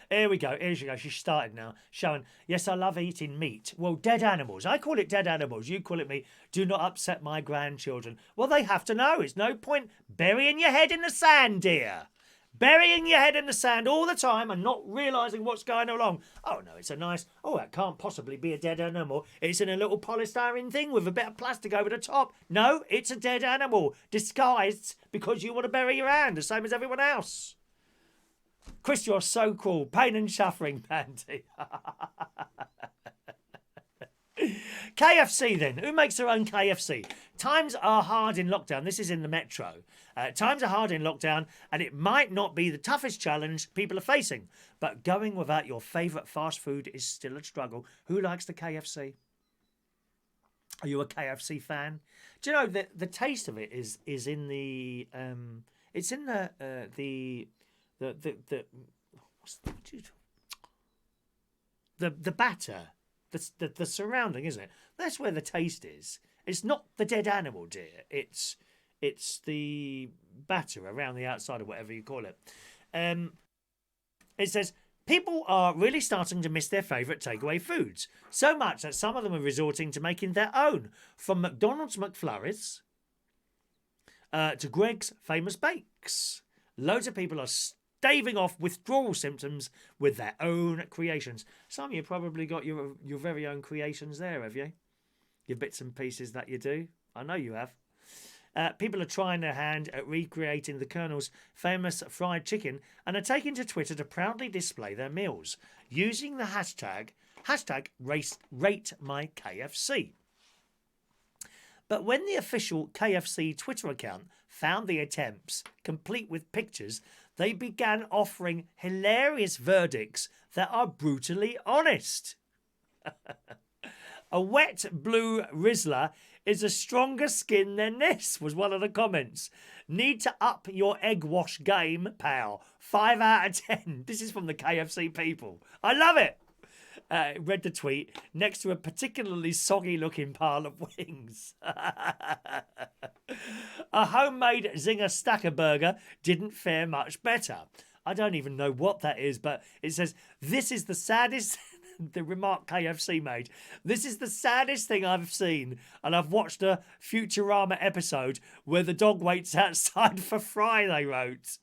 Here we go. Here she goes. She started now showing, yes, I love eating meat. Well, dead animals. I call it dead animals. You call it meat. Do not upset my grandchildren. Well, they have to know. It's no point burying your head in the sand, dear. Burying your head in the sand all the time and not realising what's going along. Oh, no, it's that can't possibly be a dead animal. It's in a little polystyrene thing with a bit of plastic over the top. No, it's a dead animal, disguised because you want to bury your hand, the same as everyone else. Chris, you're so cool. Pain and suffering, Pandy. KFC then. Who makes their own KFC? Times are hard in lockdown. This is in the Metro. Times are hard in lockdown, and it might not be the toughest challenge people are facing. But going without your favourite fast food is still a struggle. Who likes the KFC? Are you a KFC fan? Do you know that the taste of it is in the it's in the batter. The surrounding, isn't it? That's where the taste is. It's not the dead animal, dear. It's the batter around the outside or whatever you call it. It says, people are really starting to miss their favourite takeaway foods. So much that some of them are resorting to making their own. From McDonald's McFlurries to Greg's Famous Bakes. Loads of people are staving off withdrawal symptoms with their own creations. Some of you probably got your very own creations there, have you? Your bits and pieces that you do. I know you have. People are trying their hand at recreating the Colonel's famous fried chicken and are taking to Twitter to proudly display their meals using the hashtag #RateMyKFC. But when the official KFC Twitter account found the attempts, complete with pictures, they began offering hilarious verdicts that are brutally honest. A wet blue Rizzler is a stronger skin than this, was one of the comments. Need to up your egg wash game, pal. 5 out of 10. This is from the KFC people. I love it. Read the tweet next to a particularly soggy looking pile of wings. A homemade Zinger Stacker burger didn't fare much better. I don't even know what that is, but it says, this is the saddest, the remark KFC made, this is the saddest thing I've seen. And I've watched a Futurama episode where the dog waits outside for Fry, they wrote.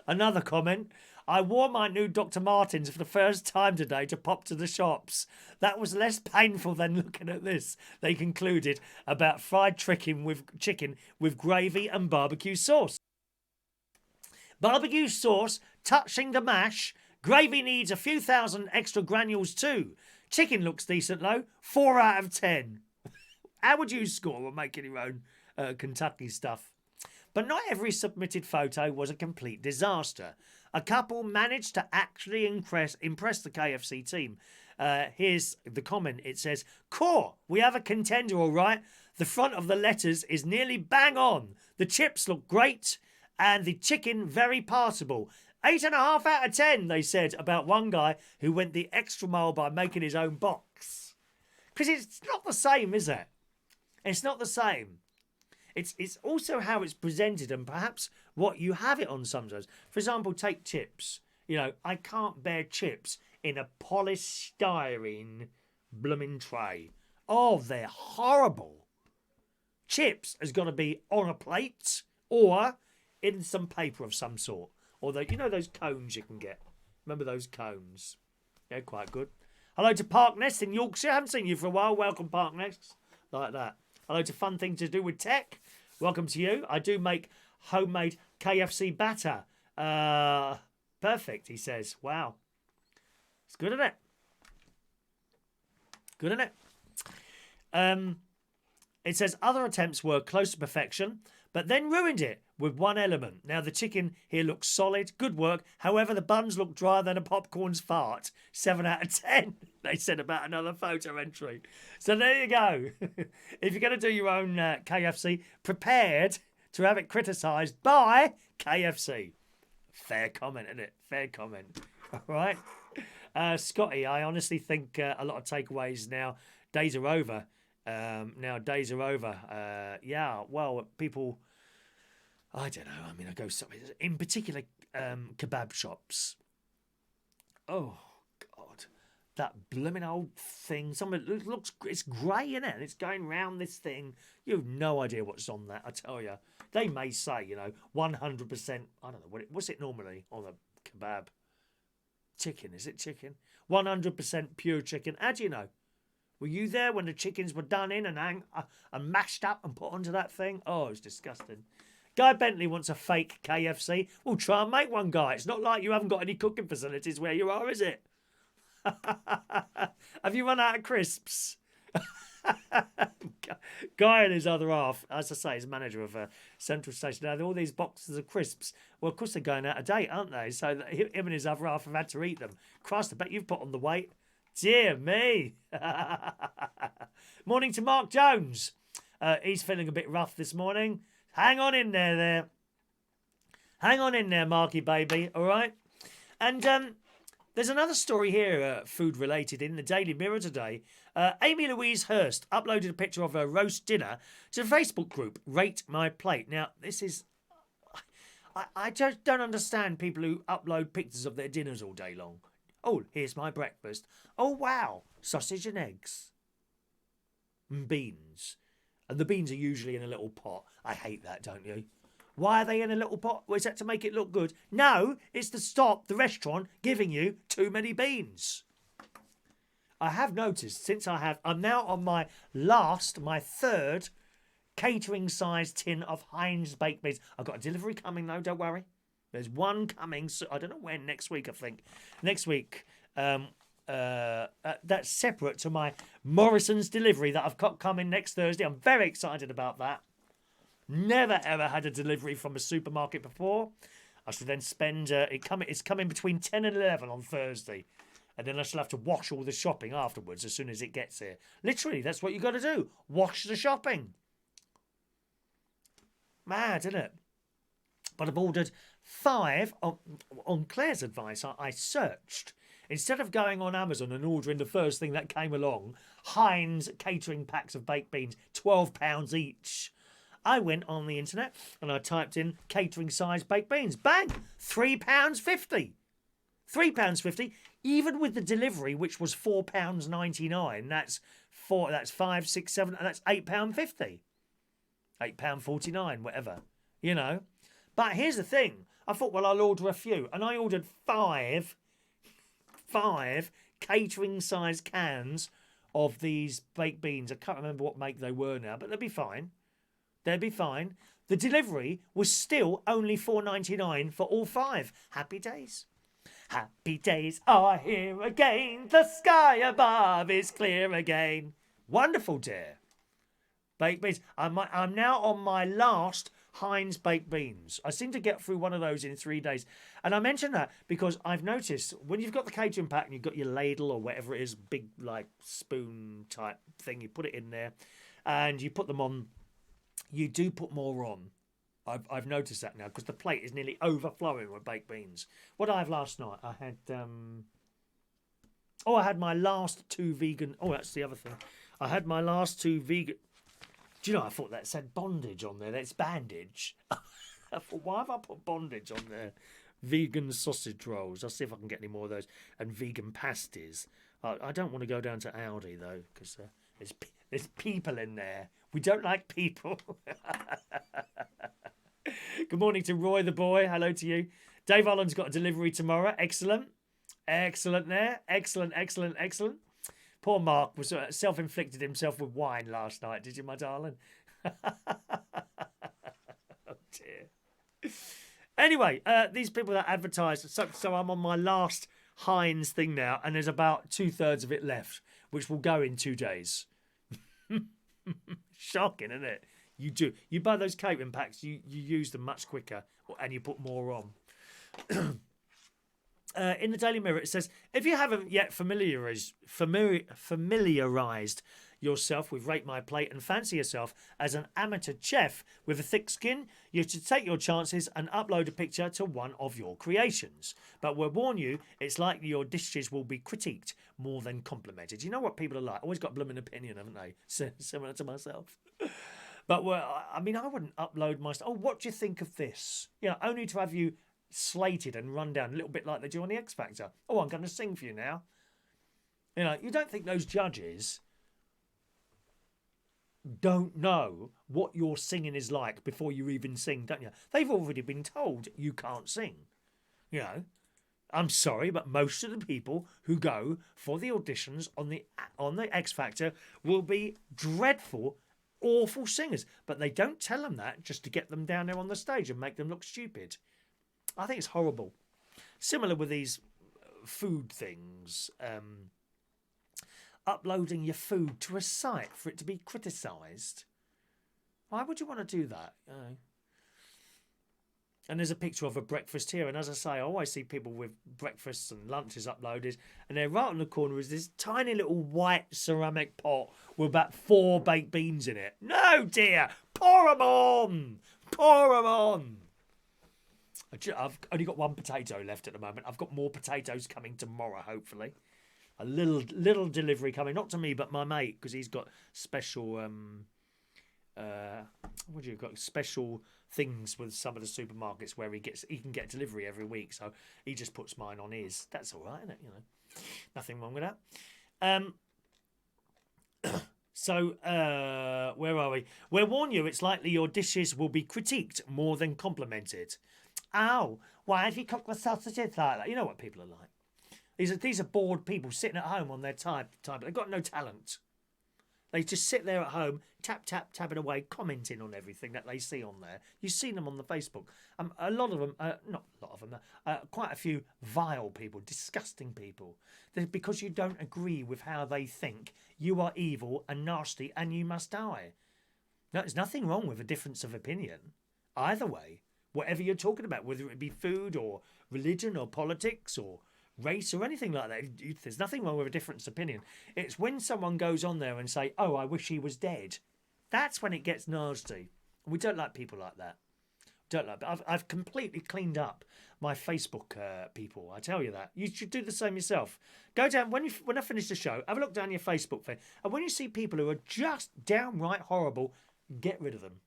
Another comment. I wore my new Dr. Martens for the first time today to pop to the shops. That was less painful than looking at this, they concluded, about fried chicken with gravy and barbecue sauce. Barbecue sauce touching the mash. Gravy needs a few thousand extra granules too. Chicken looks decent though. 4 out of 10. How would you score on making your own Kentucky stuff? But not every submitted photo was a complete disaster. A couple managed to actually impress the KFC team. Here's the comment. It says, "Core, we have a contender, all right. The front of the letters is nearly bang on. The chips look great and the chicken very passable. 8.5 out of 10, they said about one guy who went the extra mile by making his own box. Because it's not the same, is it? It's not the same. It's also how it's presented and perhaps what you have it on sometimes. For example, take chips. You know, I can't bear chips in a polystyrene blooming tray. Oh, they're horrible. Chips has got to be on a plate or in some paper of some sort. Or you know those cones you can get. Remember those cones? They're quite good. Hello to Parknest in Yorkshire. I haven't seen you for a while. Welcome, Parknest. Like that. Hello to Fun Thing to Do with Tech. Welcome to you. I do make homemade KFC batter. Perfect, he says. Wow. It's good, isn't it? Good, isn't it? It says other attempts were close to perfection, but then ruined it with one element. Now, the chicken here looks solid. Good work. However, the buns look drier than a popcorn's fart. 7 out of 10, they said about another photo entry. So there you go. If you're going to do your own KFC, prepared to have it criticised by KFC. Fair comment, isn't it? Fair comment. All right. Scotty, I honestly think a lot of takeaways now. Days are over. Days are over. Yeah, well, people... I don't know. I mean, I go in particular kebab shops. Oh God, that blooming old thing. It looks. It's grey, isn't it? And it's going round this thing. You have no idea what's on that. I tell you. They may say, 100%. I don't know what's it normally on a kebab. Chicken? Is it chicken? 100% pure chicken. How do you know? Were you there when the chickens were done in and mashed up and put onto that thing? Oh, it's disgusting. Guy Bentley wants a fake KFC. We'll try and make one, Guy. It's not like you haven't got any cooking facilities where you are, is it? Have you run out of crisps? Guy and his other half, as I say, is manager of Central Station. Now, all these boxes of crisps, well, of course they're going out of date, aren't they? So him and his other half have had to eat them. Christ, I bet you've put on the weight. Dear me. Morning to Mark Jones. He's feeling a bit rough this morning. Hang on in there. Hang on in there, Marky baby, all right? And there's another story here, food-related, in the Daily Mirror today. Amy Louise Hurst uploaded a picture of her roast dinner to the Facebook group, Rate My Plate. Now, this is... I just don't understand people who upload pictures of their dinners all day long. Oh, here's my breakfast. Oh, wow, sausage and eggs. And beans. And the beans are usually in a little pot. I hate that, don't you? Why are they in a little pot? Well, is that to make it look good? No, it's to stop the restaurant giving you too many beans. I have noticed I'm now on my third catering-sized tin of Heinz baked beans. I've got a delivery coming though, don't worry. There's one coming, so I don't know when, next week I think. Next week, that's separate to my Morrison's delivery that I've got coming next Thursday. I'm very excited about that. Never ever had a delivery from a supermarket before. I shall then spend it's coming between 10 and 11 on Thursday. And then I shall have to wash all the shopping afterwards as soon as it gets here. Literally, that's what you got to do. Wash the shopping. Mad, isn't it? But I've ordered 5. On Claire's advice, I searched. Instead of going on Amazon and ordering the first thing that came along, Heinz catering packs of baked beans, £12 each. I went on the internet and I typed in catering size baked beans. Bang! £3.50. £3.50, even with the delivery, which was £4.99. That's 5, 6, 7, and that's £8.50. £8.49, whatever, you know. But here's the thing. I thought, well, I'll order a few. And I ordered 5 catering size cans of these baked beans. I can't remember what make they were now, but they'll be fine. They'll be fine. The delivery was still only £4.99 for all 5. Happy days. Happy days are here again. The sky above is clear again. Wonderful, dear. Baked beans. I'm now on my last Heinz baked beans. I seem to get through one of those in 3 days. And I mention that because I've noticed when you've got the catering pack and you've got your ladle or whatever it is, big like spoon type thing, you put it in there and you put them on, you do put more on. I've noticed that now because the plate is nearly overflowing with baked beans. What did I have last night? I had I had my last 2 vegan. Oh, that's the other thing. I had my last 2 vegan. Do you know, I thought that said bondage on there. That's bandage. I thought, why have I put bondage on there? Vegan sausage rolls. I'll see if I can get any more of those. And vegan pasties. I don't want to go down to Aldi, though, because there's people in there. We don't like people. Good morning to Roy the boy. Hello to you. Dave Allen's got a delivery tomorrow. Excellent. Excellent there. Excellent, excellent, excellent. Poor Mark was self-inflicted himself with wine last night. Did you, my darling? Oh, dear. Anyway, these people that advertise. So I'm on my last Heinz thing now, and there's about 2/3 of it left, which will go in 2 days. Shocking, isn't it? You do. You buy those catering packs, you use them much quicker, and you put more on. In the Daily Mirror, it says, if you haven't yet familiarised yourself with Rate My Plate and fancy yourself as an amateur chef with a thick skin, you should take your chances and upload a picture to one of your creations. But we'll warn you, it's likely your dishes will be critiqued more than complimented. You know what people are like? Always got a blooming opinion, haven't they? Similar to myself. But, I mean, I wouldn't upload my stuff. Oh, what do you think of this? You know, only to have you slated and run down a little bit like they do on the X Factor. Oh, I'm going to sing for you now. You know, you don't think those judges don't know what your singing is like before you even sing, don't you? They've already been told you can't sing. You know, I'm sorry, but most of the people who go for the auditions on the X Factor will be dreadful, awful singers. But they don't tell them that just to get them down there on the stage and make them look stupid. I think it's horrible. Similar with these food things. Uploading your food to a site for it to be criticised. Why would you want to do that? You know? And there's a picture of a breakfast here. And as I say, I always see people with breakfasts and lunches uploaded. And there right on the corner is this tiny little white ceramic pot with about 4 baked beans in it. No, dear. Pour them on. Pour them on. I've only got 1 potato left at the moment. I've got more potatoes coming tomorrow, hopefully. A little delivery coming, not to me, but my mate, because he's got special, special things with some of the supermarkets where he can get delivery every week. So he just puts mine on his. That's all right, isn't it? You know, nothing wrong with that. So, where are we? We'll warn you, it's likely your dishes will be critiqued more than complimented. Oh, why have you cooked the sausages like that? You know what people are like. These are bored people sitting at home on their time. They've got no talent. They just sit there at home, tapping away, commenting on everything that they see on there. You've seen them on the Facebook. A lot of them, not a lot of them, quite a few vile people, disgusting people. Because you don't agree with how they think, you are evil and nasty and you must die. Now, there's nothing wrong with a difference of opinion. Either way, whatever you're talking about, whether it be food or religion or politics or race or anything like that. There's nothing wrong with a difference of opinion. It's when someone goes on there and say, "Oh, I wish he was dead." That's when it gets nasty. We don't like people like that. Don't like. But I've completely cleaned up my Facebook people. I tell you that. You should do the same yourself. Go down when I finish the show. Have a look down your Facebook feed, and when you see people who are just downright horrible, get rid of them.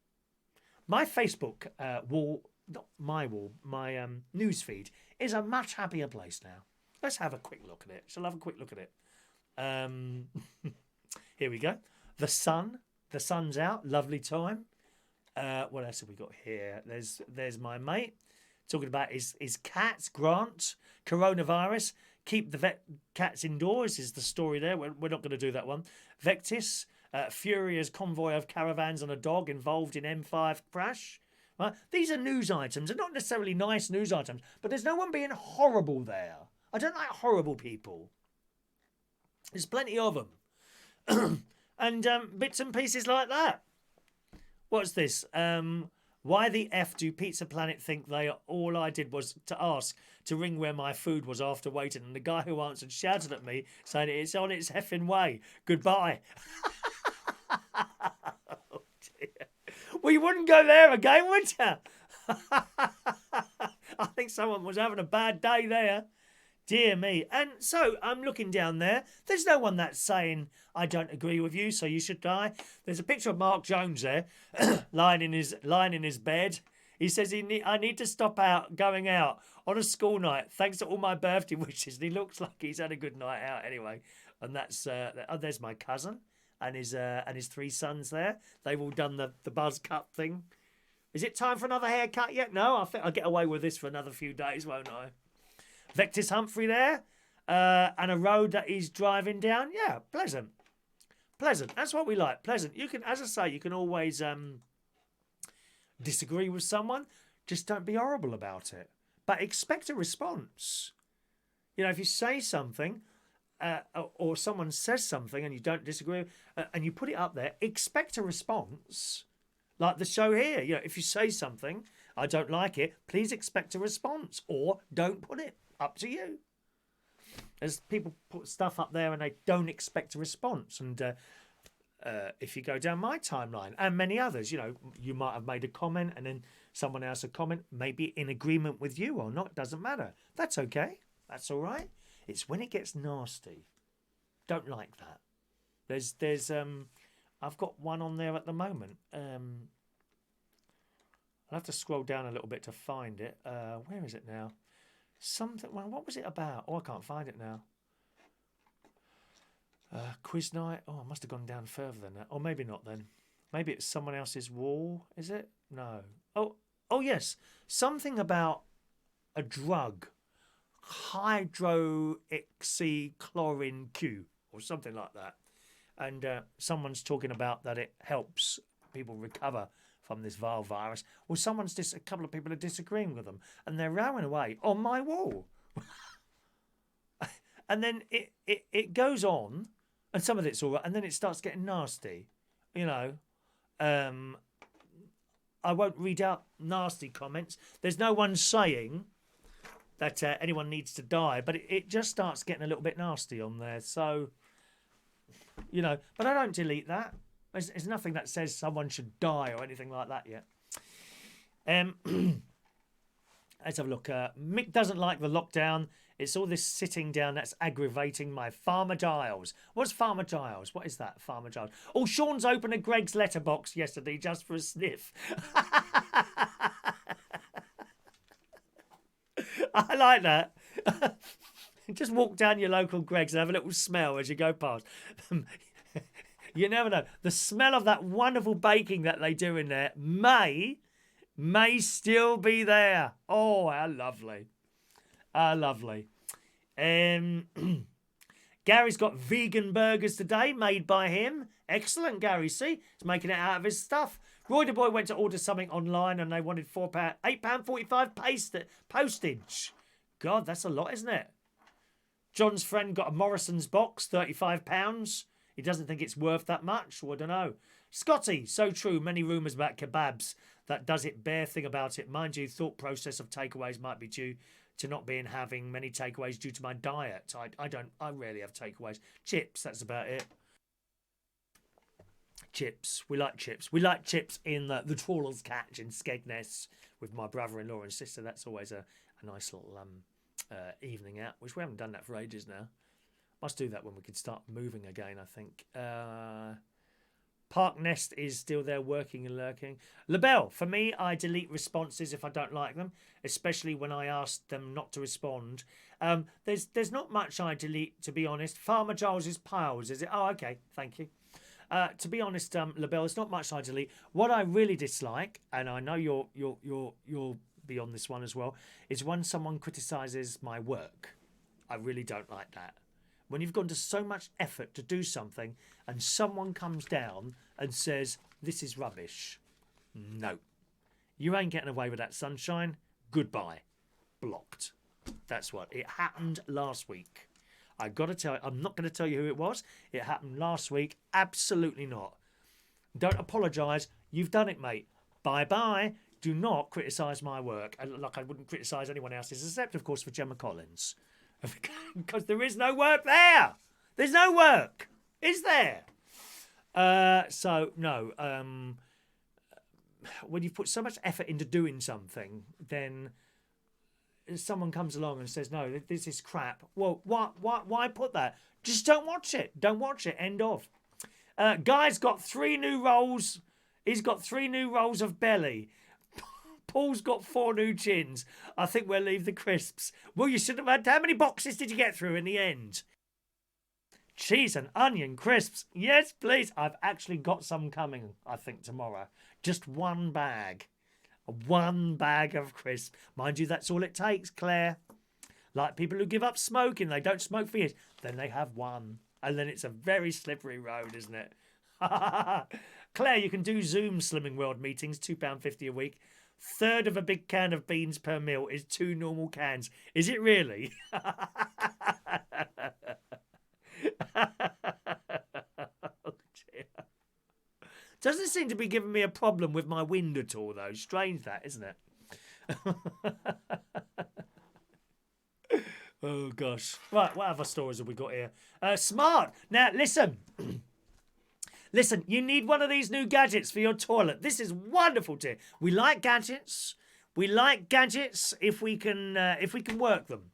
My Facebook wall, not my wall, my news feed is a much happier place now. Let's have a quick look at it. Shall I have a quick look at it? Here we go. The sun's out. Lovely time. What else have we got here? There's my mate talking about his cats. Grant, coronavirus. Keep the vet cats indoors is the story there. We're not going to do that one. Vectis, furious convoy of caravans and a dog involved in M5 crash. Right? These are news items. They're not necessarily nice news items, but there's no one being horrible there. I don't like horrible people. There's plenty of them. And bits and pieces like that. What's this? Why the F do Pizza Planet think all I did was to ask to ring where my food was after waiting, and the guy who answered shouted at me saying it's on its effing way. Goodbye. Oh dear. Well, you wouldn't go there again, would you? I think someone was having a bad day there. Dear me. And so I'm looking down there. There's no one that's saying, I don't agree with you, so you should die. There's a picture of Mark Jones there, lying in his bed. He says, I need to stop going out on a school night, thanks to all my birthday wishes. And he looks like he's had a good night out anyway. And that's there's my cousin and his three sons there. They've all done the buzz cut thing. Is it time for another haircut yet? No, I think I'll get away with this for another few days, won't I? Vectis Humphrey there, and a road that he's driving down. Yeah, pleasant. That's what we like. Pleasant. You can, as I say, you can always disagree with someone. Just don't be horrible about it. But expect a response. You know, if you say something, or someone says something and you don't disagree, and you put it up there, expect a response. Like the show here. You know, if you say something, I don't like it, please expect a response, or don't put it. Up to you. As people put stuff up there and they don't expect a response. And if you go down my timeline and many others, you know, you might have made a comment and then someone else a comment, maybe in agreement with you or not, doesn't matter. That's okay. That's all right. It's when it gets nasty. Don't like that. There's I've got one on there at the moment. I'll have to scroll down a little bit to find it. Where is it now? Well, what was it about? Oh, I can't find it now. Quiz night. Oh, I must have gone down further than that. Or maybe not then. Maybe it's someone else's wall. Is it? No. Oh yes. Something about a drug. Hydroxychloroquine Q or something like that. And someone's talking about that it helps people recover from this vile virus. Well, a couple of people are disagreeing with them, and they're rowing away on my wall. And then it goes on, and some of it's all right, and then it starts getting nasty. You know, I won't read out nasty comments. There's no one saying that anyone needs to die, but it just starts getting a little bit nasty on there. So, you know, but I don't delete that. There's nothing that says someone should die or anything like that yet. Let's have a look. Mick doesn't like the lockdown. It's all this sitting down that's aggravating my Farmer Giles. What's Farmer Giles? What is that, Farmer Giles? Oh, Sean's opened a Greg's letterbox yesterday just for a sniff. I like that. Just walk down your local Greg's and have a little smell as you go past. You never know. The smell of that wonderful baking that they do in there may still be there. Oh, how lovely. How lovely. Gary's got vegan burgers today, made by him. Excellent, Gary. See, he's making it out of his stuff. Roy the Boy went to order something online and they wanted £8.45 postage. God, that's a lot, isn't it? John's friend got a Morrison's box, £35. He doesn't think it's worth that much. Well, I don't know. Scotty, so true. Many rumours about kebabs. That does it. Bare thing about it. Mind you, thought process of takeaways might be due to not being having many takeaways due to my diet. I rarely have takeaways. Chips, that's about it. Chips. We like chips. We like chips in the Trawler's Catch in Skegness with my brother-in-law and sister. That's always a nice little evening out, which we haven't done that for ages now. Must do that when we can start moving again, I think. Park Nest is still there working and lurking. LaBelle, for me, I delete responses if I don't like them, especially when I ask them not to respond. There's not much I delete, to be honest. Farmer Giles's piles, is it? Oh, okay, thank you. To be honest, LaBelle, it's not much I delete. What I really dislike, and I know you'll be on this one as well, is when someone criticises my work. I really don't like that. When you've gone to so much effort to do something and someone comes down and says, this is rubbish. No. You ain't getting away with that, sunshine. Goodbye. Blocked. That's what. It happened last week. I've got to tell you, I'm not going to tell you who it was. It happened last week. Absolutely not. Don't apologise. You've done it, mate. Bye-bye. Do not criticise my work. Like I wouldn't criticise anyone else's, except, of course, for Gemma Collins. Because there is no work there. There's no work. Is there? So, no. When you put so much effort into doing something, then someone comes along and says, no, this is crap. Well, why put that? Just don't watch it. Don't watch it. End of. Guy's got 3 new rolls. He's got 3 new rolls of belly. Paul's got 4 new chins. I think we'll leave the crisps. Well, you should have had... How many boxes did you get through in the end? Cheese and onion crisps. Yes, please. I've actually got some coming, I think, tomorrow. Just 1 bag. 1 bag of crisps. Mind you, that's all it takes, Claire. Like people who give up smoking, they don't smoke for years. Then they have 1. And then it's a very slippery road, isn't it? Claire, you can do Zoom Slimming World meetings, £2.50 a week. 1/3 of a big can of beans per meal is 2 normal cans. Is it really? Oh, dear. Doesn't seem to be giving me a problem with my wind at all, though. Strange that, isn't it? Oh, gosh. Right, what other stories have we got here? Smart. Now, listen. Listen, you need one of these new gadgets for your toilet. This is wonderful, dear. We like gadgets. We like gadgets if we can work them.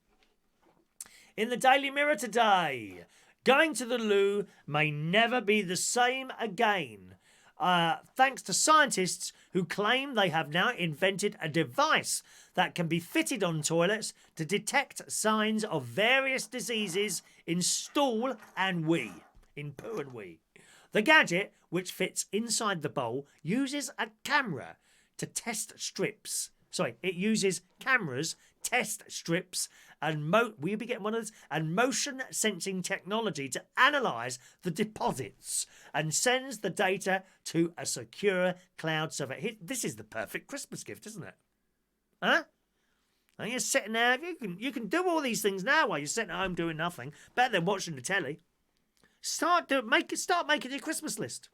In the Daily Mirror today, going to the loo may never be the same again. Thanks to scientists who claim they have now invented a device that can be fitted on toilets to detect signs of various diseases in stool and wee, in poo and wee. The gadget, which fits inside the bowl, uses a camera to test strips. Sorry, it uses cameras, test strips, and will you be getting one of those? And motion sensing technology to analyse the deposits and sends the data to a secure cloud server. This is the perfect Christmas gift, isn't it? Huh? And you're sitting there, you can do all these things now while you're sitting at home doing nothing. Better than watching the telly. Start making your Christmas list.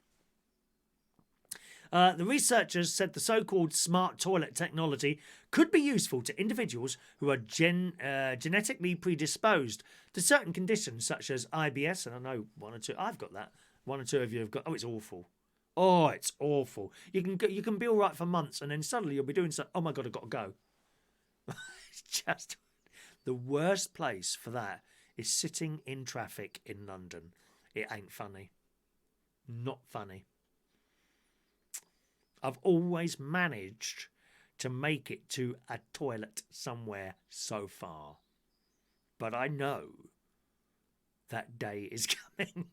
The researchers said the so-called smart toilet technology could be useful to individuals who are genetically predisposed to certain conditions such as IBS, and I know 1 or 2. I've got that. 1 or 2 of you have got. Oh, it's awful. Oh, it's awful. You can be all right for months, and then suddenly you'll be doing something. Oh my God, I've got to go. It's just the worst place for that is sitting in traffic in London. It ain't funny. Not funny. I've always managed to make it to a toilet somewhere so far. But I know that day is coming.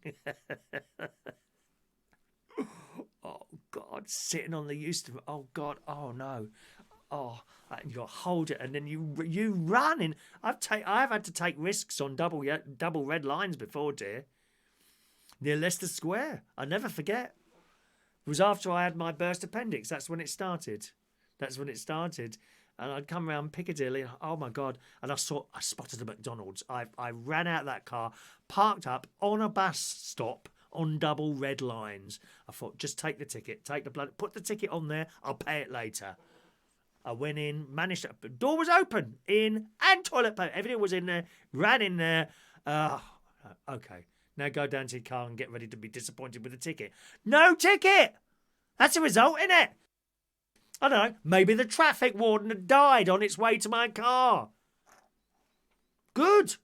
Oh, God, sitting on the Euston. Oh, God, oh, no. Oh, and you hold it, and then you run in. I've had to take risks on double red lines before, dear. Near Leicester Square. I never forget. It was after I had my burst appendix. That's when it started. And I'd come around Piccadilly, and oh my God. And I spotted a McDonald's. I ran out of that car, parked up on a bus stop on double red lines. I thought, just take the ticket, put the ticket on there, I'll pay it later. I went in, managed to, the door was open, in, and toilet paper. Everything was in there, ran in there. Okay, now go down to your car and get ready to be disappointed with the ticket. No ticket! That's a result, isn't it? I don't know, maybe the traffic warden had died on its way to my car. Good.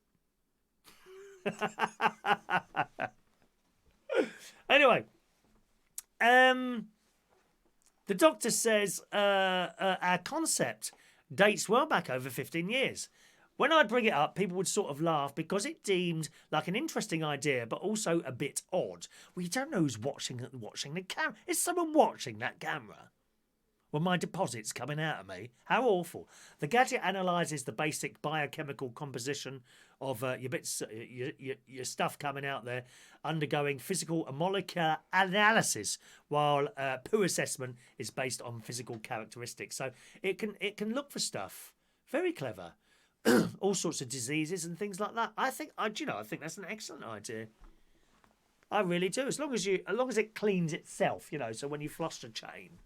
Anyway, the doctor says our concept dates well back over 15 years. When I'd bring it up, people would sort of laugh because it deemed like an interesting idea, but also a bit odd. Well, you don't know who's watching the camera. Is someone watching that camera? Well, my deposit's coming out of me. How awful. The gadget analyses the basic biochemical composition of your bits, your stuff coming out there, undergoing physical and molecular analysis, while poo assessment is based on physical characteristics. So it can look for stuff. Very clever. All sorts of diseases and things like that. I think that's an excellent idea. I really do. As long as it cleans itself, so when you flush the chain.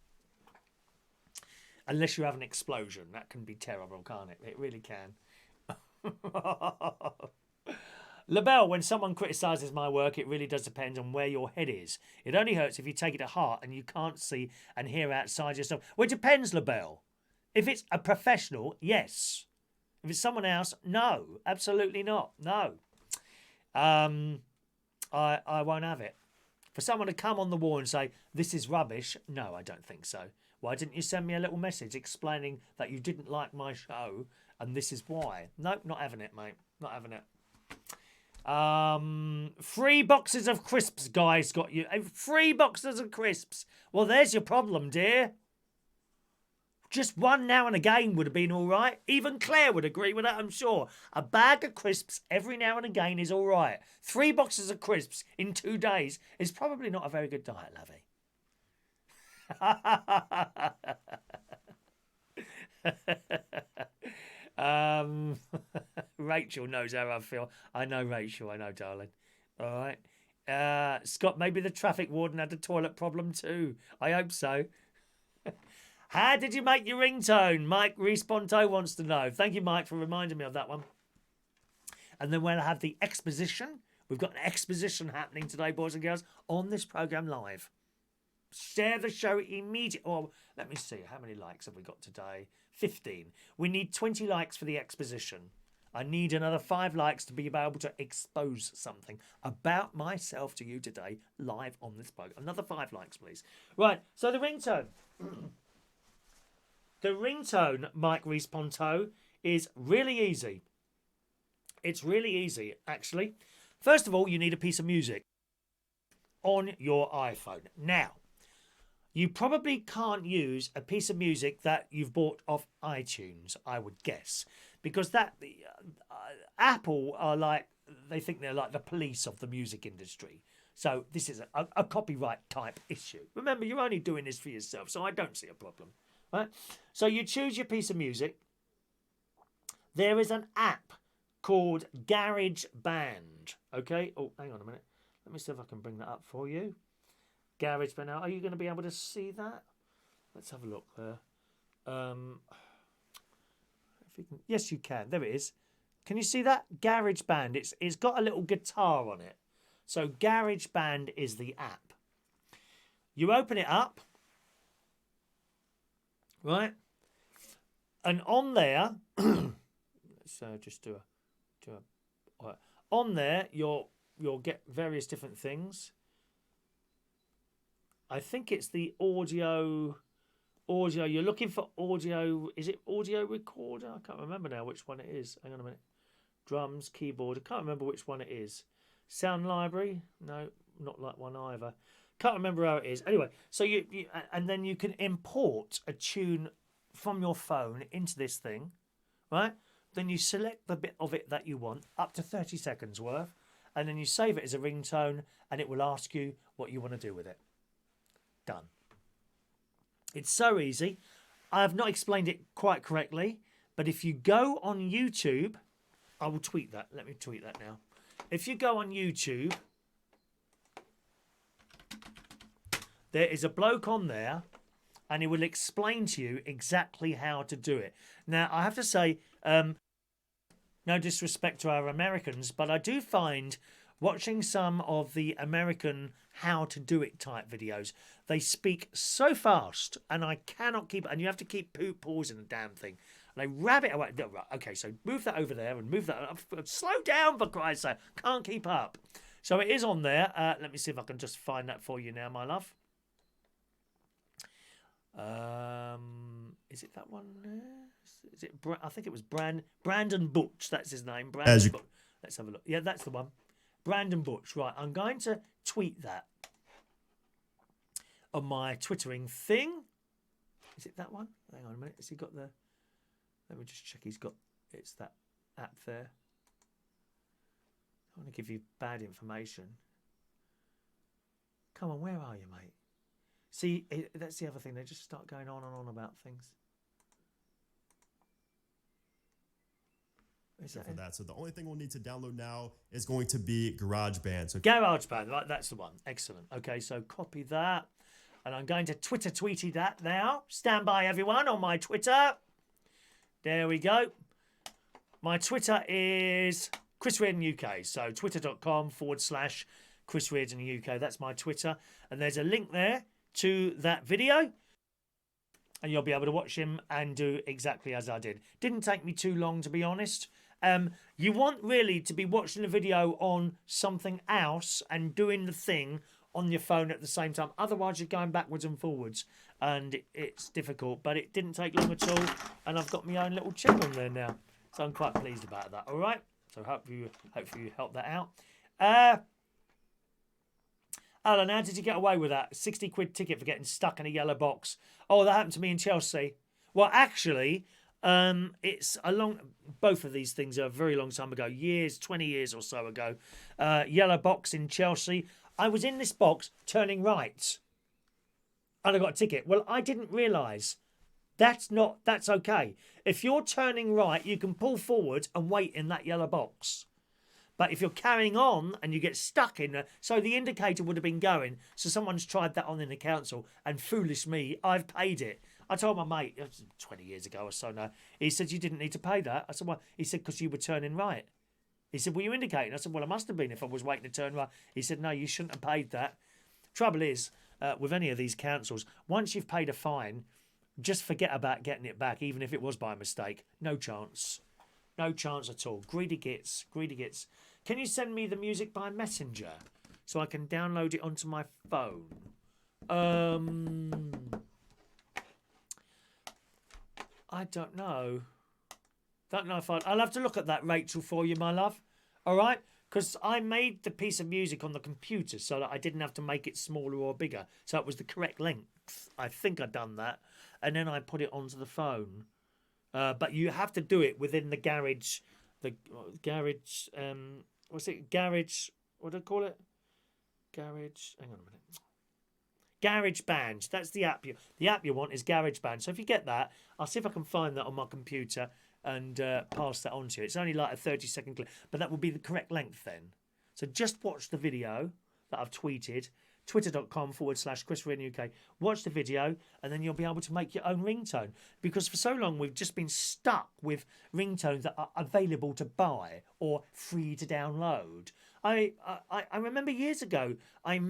Unless you have an explosion. That can be terrible, can't it? It really can. LaBelle, when someone criticises my work, it really does depend on where your head is. It only hurts if you take it to heart and you can't see and hear outside yourself. Well, it depends, LaBelle. If it's a professional, yes. If it's someone else, no. Absolutely not. No. I won't have it. For someone to come on the wall and say, this is rubbish, no, I don't think so. Why didn't you send me a little message explaining that you didn't like my show and this is why? Nope, not having it, mate. Not having it. 3 boxes of crisps, guys, got you. 3 boxes of crisps. Well, there's your problem, dear. Just one now and again would have been all right. Even Claire would agree with that, I'm sure. A bag of crisps every now and again is all right. 3 boxes of crisps in 2 days is probably not a very good diet, lovey. Rachel knows how I feel. I know, Rachel. I know, darling. All right. Scott, maybe the traffic warden had a toilet problem too. I hope so. How did you make your ringtone? Mike Responto wants to know. Thank you, Mike, for reminding me of that one. And then we'll have the exposition. We've got an exposition happening today, boys and girls, on this programme live. Share the show immediately. Oh, let me see. How many likes have we got today? 15. We need 20 likes for the exposition. I need another 5 likes to be able to expose something about myself to you today, live on this programme. Another 5 likes, please. Right, so the ringtone. The ringtone, Mike Responto, is really easy. It's really easy, actually. First of all, you need a piece of music on your iPhone. Now, you probably can't use a piece of music that you've bought off iTunes, I would guess. Because that Apple are like, they think they're like the police of the music industry. So this is a copyright type issue. Remember, you're only doing this for yourself, so I don't see a problem. Right? So you choose your piece of music. There is an app called GarageBand. Okay? Oh, hang on a minute. Let me see if I can bring that up for you. GarageBand. Now, are you going to be able to see that? Let's have a look there. If you can, yes, you can. There it is. Can you see that? GarageBand. It's got a little guitar on it. So GarageBand is the app. You open it up. Right? And on there, let's just do a right. On there, you'll get various different things. I think it's the audio. You're looking for audio. Is it audio recorder? I can't remember now which one it is. Hang on a minute. Drums, keyboard. I can't remember which one it is. Sound library? No, not that one either. Can't remember how it is. Anyway, so you and then you can import a tune from your phone into this thing, right? Then you select the bit of it that you want, up to 30 seconds worth, and then you save it as a ringtone, and it will ask you what you want to do with it. Done. It's so easy. I have not explained it quite correctly, but if you go on YouTube, I will tweet that. Let me tweet that now. If you go on YouTube, there is a bloke on there and he will explain to you exactly how to do it. Now, I have to say, no disrespect to our Americans, but I do find watching some of the American how to do it type videos, they speak so fast and I cannot keep, and you have to keep pausing the damn thing. And they rabbit away. No, right, okay, so move that over there and move that up. Slow down, for Christ's sake. Can't keep up. So it is on there. Let me see if I can just find that for you now, my love. Is it that one there? Is it? I think it was Brandon Butch. That's his name. Brandon Butch. Let's have a look. Yeah, that's the one. Brandon Butch. Right, I'm going to tweet that on my Twittering thing. Is it that one? Hang on a minute. Has he got the? Let me just check. He's got. It's that app there. I want to give you bad information. Come on, where are you, mate? See, that's the other thing. They just start going on and on about things. For that. So the only thing we'll need to download now is going to be GarageBand. So GarageBand, right? That's the one. Excellent. Okay, so copy that, and I'm going to tweety that now. Stand by, everyone, on my Twitter. There we go. My Twitter is Chris Reardon UK. So twitter.com/Chris Reardon UK. That's my Twitter, and there's a link there to that video, and you'll be able to watch him and do exactly as I did. Didn't take me too long, to be honest. You want really to be watching a video on something else and doing the thing on your phone at the same time. Otherwise, you're going backwards and forwards, and it's difficult. But it didn't take long at all, and I've got my own little chip on there now, so I'm quite pleased about that. All right, so hopefully you helped that out. Alan, how did you get away with that? 60 quid ticket for getting stuck in a yellow box. Oh, that happened to me in Chelsea. Well, actually, it's a long. Both of these things are a very long time ago. 20 years or so ago. Yellow box in Chelsea. I was in this box turning right, and I got a ticket. Well, I didn't realise that's okay. If you're turning right, you can pull forward and wait in that yellow box. But if you're carrying on and you get stuck in there, so the indicator would have been going. So someone's tried that on in the council, and foolish me, I've paid it. I told my mate, it was 20 years ago or so now, he said, you didn't need to pay that. I said, well, he said, because you were turning right. He said, were you indicating? I said, well, I must have been if I was waiting to turn right. He said, no, you shouldn't have paid that. Trouble is, with any of these councils, once you've paid a fine, just forget about getting it back, even if it was by mistake. No chance. No chance at all. Greedy gits. Greedy gits. Can you send me the music by Messenger so I can download it onto my phone? I don't know. Don't know if I'll have to look at that, Rachel, for you, my love. All right? Because I made the piece of music on the computer so that I didn't have to make it smaller or bigger. So it was the correct length. I think I'd done that. And then I put it onto the phone. But you have to do it within the garage. What's it? Garage. What do I call it? Garage. Hang on a minute. GarageBand. That's the app. The app you want is GarageBand. So if you get that, I'll see if I can find that on my computer and pass that on to you. It's only like a 30-second clip, but that will be the correct length then. So just watch the video that I've tweeted. Twitter.com/Chris Reardon UK. Watch the video and then you'll be able to make your own ringtone. Because for so long we've just been stuck with ringtones that are available to buy or free to download. I remember years ago I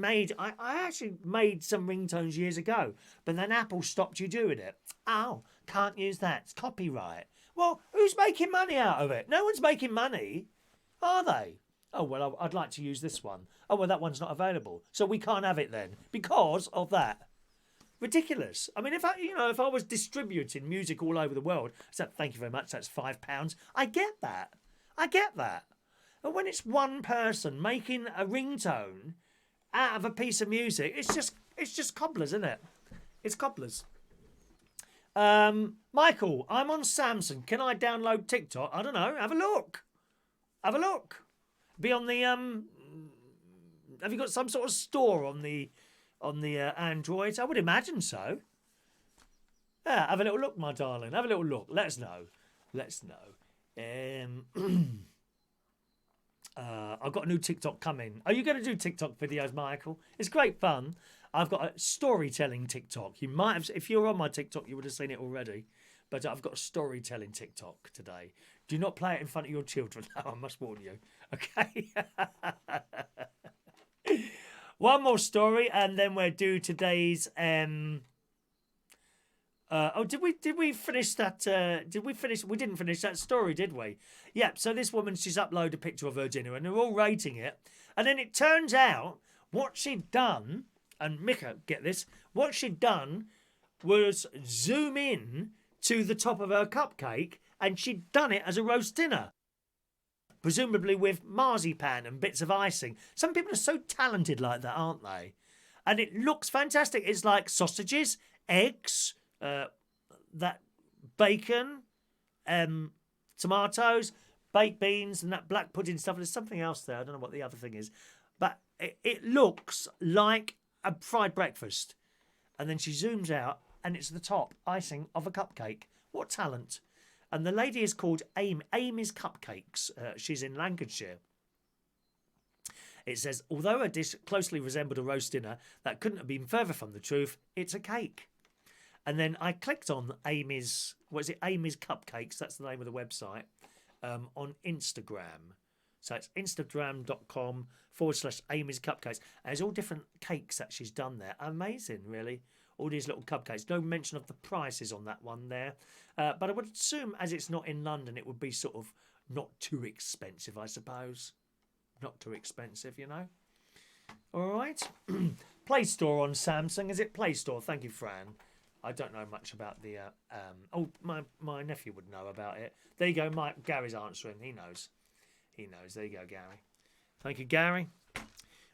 actually made some ringtones years ago, but then Apple stopped you doing it. Oh, can't use that. It's copyright. Well, who's making money out of it? No one's making money, are they? Oh, well, I'd like to use this one. Oh, well, that one's not available. So we can't have it then because of that. Ridiculous. I mean, if I was distributing music all over the world, so thank you very much, that's £5. I get that. But when it's one person making a ringtone out of a piece of music, it's just cobblers, isn't it? It's cobblers. Michael, I'm on Samsung. Can I download TikTok? I don't know. Have a look. Be on the have you got some sort of store on the Android? I would imagine so. Yeah, have a little look, my darling. Have a little look. Let us know. I've got a new TikTok coming. Are you going to do TikTok videos, Michael? It's great fun. I've got a storytelling TikTok. You might have, if you're on my TikTok, you would have seen it already. But I've got a storytelling TikTok today. Do not play it in front of your children. I must warn you. Okay. One more story, and then we'll do today's. Did we finish that? Did we finish? We didn't finish that story, did we? Yep. So this woman, she's uploaded a picture of her dinner, and they're all rating it. And then it turns out what she'd done, and Mika, get this, what she'd done was zoom in to the top of her cupcake, and she'd done it as a roast dinner. Presumably with marzipan and bits of icing. Some people are so talented like that, aren't they? And it looks fantastic. It's like sausages, eggs, that bacon, tomatoes, baked beans, and that black pudding stuff. There's something else there. I don't know what the other thing is. But it looks like a fried breakfast. And then she zooms out, and it's the top icing of a cupcake. What talent. And the lady is called Amy's Cupcakes. She's in Lancashire. It says, although her dish closely resembled a roast dinner, that couldn't have been further from the truth. It's a cake. And then I clicked on Amy's Cupcakes, that's the name of the website, on Instagram. So it's instagram.com/Amy's Cupcakes. And there's all different cakes that she's done there. Amazing, really. All these little cupcakes. No mention of the prices on that one there. But I would assume, as it's not in London, it would be sort of not too expensive, I suppose. Not too expensive, you know. All right. Play Store on Samsung. Is it Play Store? Thank you, Fran. I don't know much about the... my nephew would know about it. There you go. Gary's answering. He knows. He knows. There you go, Gary. Thank you, Gary.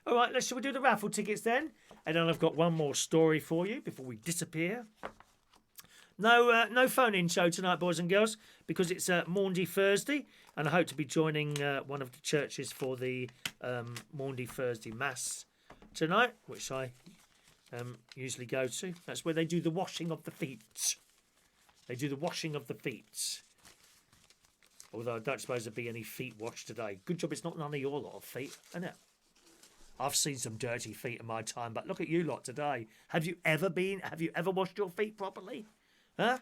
All right, shall we do the raffle tickets then? And then I've got one more story for you before we disappear. No phone-in show tonight, boys and girls, because it's Maundy Thursday, and I hope to be joining one of the churches for the Maundy Thursday Mass tonight, which I usually go to. That's where they do the washing of the feet. They do the washing of the feet. Although I don't suppose there'll be any feet washed today. Good job it's not none of your lot of feet, isn't it? I've seen some dirty feet in my time, but look at you lot today. Have you ever washed your feet properly? Huh?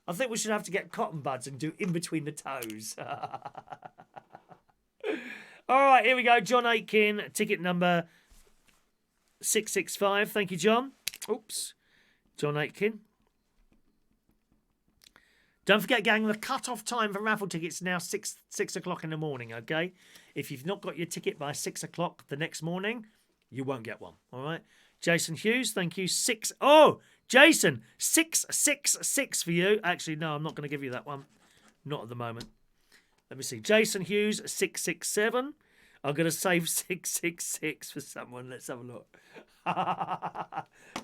I think we should have to get cotton buds and do in between the toes. All right, here we go. John Aitken, ticket number 665. Thank you, John. Oops. John Aitken. Don't forget, gang, the cut-off time for raffle tickets is now 6 o'clock in the morning, okay? If you've not got your ticket by 6 o'clock the next morning, you won't get one, all right? Jason Hughes, thank you. Jason, 666 for you. Actually, no, I'm not going to give you that one. Not at the moment. Let me see. Jason Hughes, 667. I'm going to save 666 for someone. Let's have a look.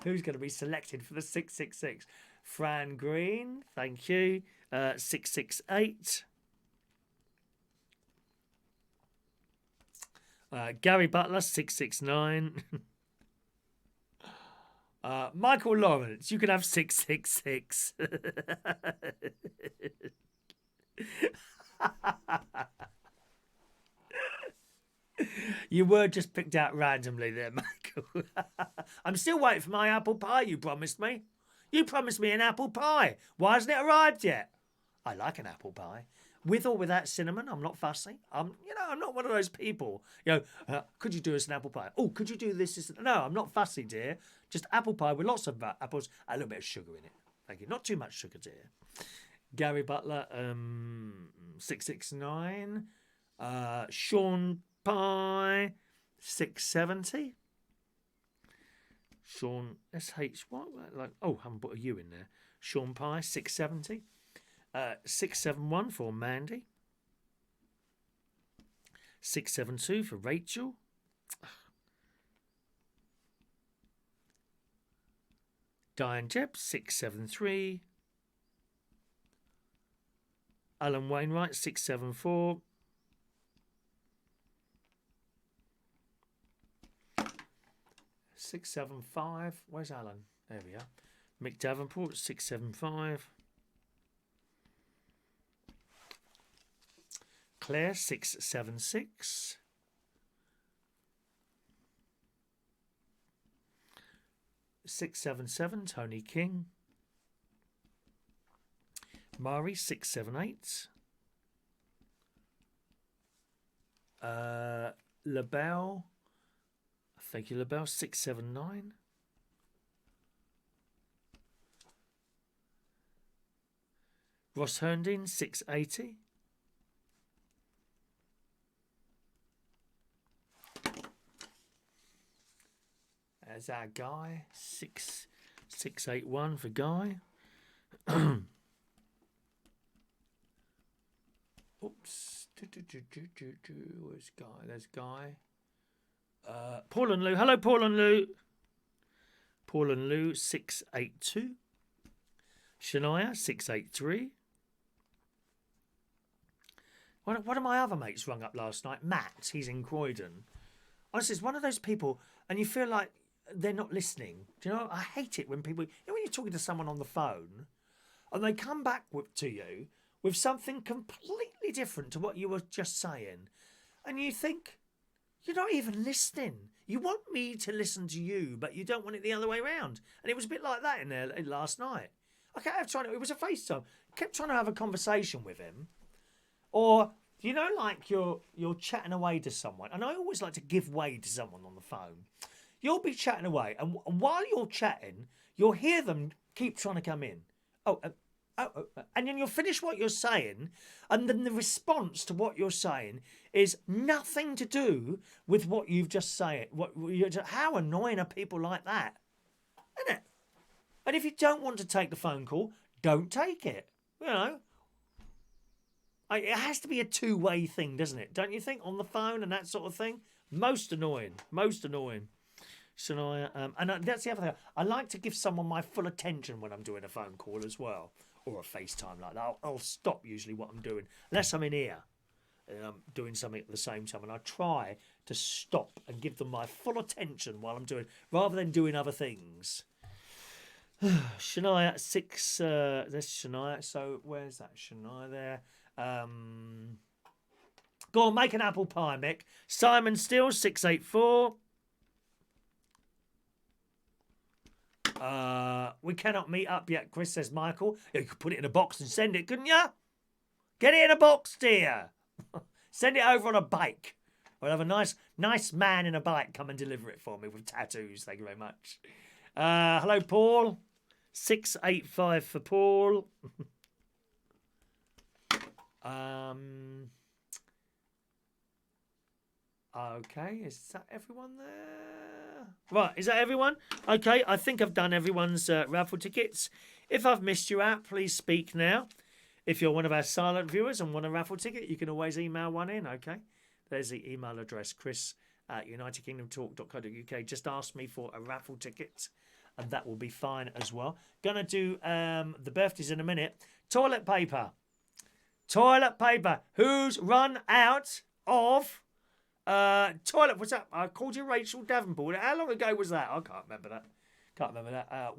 Who's going to be selected for the 666? Fran Green, thank you. 668. Gary Butler, 669. Michael Lawrence, you can have 666. You were just picked out randomly there, Michael. I'm still waiting for my apple pie you promised me. You promised me an apple pie. Why hasn't it arrived yet? I like an apple pie. With or without cinnamon, I'm not fussy. I'm not one of those people. Could you do us an apple pie? Oh, could you do this? No, I'm not fussy, dear. Just apple pie with lots of apples, a little bit of sugar in it. Thank you. Not too much sugar, dear. Gary Butler, 669. Sean Pie, 670. Sean SH, what? I haven't put a U in there. Sean Pie, 670. 671 for Mandy. 672 for Rachel. Diane Jebb, 673. Alan Wainwright, 674. 675. Where's Alan? There we are. Mick Davenport, 675. Claire, 676. 677, Tony King. Mari 678. LaBelle. Thank you, LaBelle 679. Ross Herndon 680. There's our Guy 681 for Guy. Oops. Where's Guy? There's Guy. Paul and Lou. Hello, Paul and Lou. Paul and Lou 682. Shania 683. One of my other mates rung up last night. Matt, he's in Croydon. Honestly, it's one of those people, and you feel like they're not listening. Do you know? I hate it when people, when you're talking to someone on the phone, and they come back to you with something completely different to what you were just saying, and you think, you're not even listening. You want me to listen to you, but you don't want it the other way around. And it was a bit like that in there last night. I kept trying to, it was a FaceTime. I kept trying to have a conversation with him. Or, you know, like you're chatting away to someone. And I always like to give way to someone on the phone. You'll be chatting away. And while you're chatting, you'll hear them keep trying to come in. And then you'll finish what you're saying, and then the response to what you're saying is nothing to do with what you've just said. How annoying are people like that? Isn't it? And if you don't want to take the phone call, don't take it. You know, it has to be a two-way thing, doesn't it? Don't you think? On the phone and that sort of thing. Most annoying. Most annoying. So and that's the other thing. I like to give someone my full attention when I'm doing a phone call as well. Or a FaceTime like that. I'll stop usually what I'm doing. Unless I'm in here and I'm doing something at the same time. And I try to stop and give them my full attention while I'm doing, rather than doing other things. Shania 6, there's Shania. So where's that Shania there? Go on, make an apple pie, Mick. Simon Steele 684. We cannot meet up yet, Chris, says Michael. You could put it in a box and send it, couldn't you? Get it in a box, dear. Send it over on a bike. I'll have a nice man in a bike come and deliver it for me with tattoos. Thank you very much. Hello, Paul. 685 for Paul. Okay, is that everyone there? Right, is that everyone? Okay, I think I've done everyone's raffle tickets. If I've missed you out, please speak now. If you're one of our silent viewers and want a raffle ticket, you can always email one in, okay? There's the email address, chris@unitedkingdomtalk.co.uk. Just ask me for a raffle ticket, and that will be fine as well. Gonna do the birthdays in a minute. Toilet paper. Toilet paper. Who's run out of... toilet, what's that? I called you Rachel Davenport. How long ago was that? I can't remember that.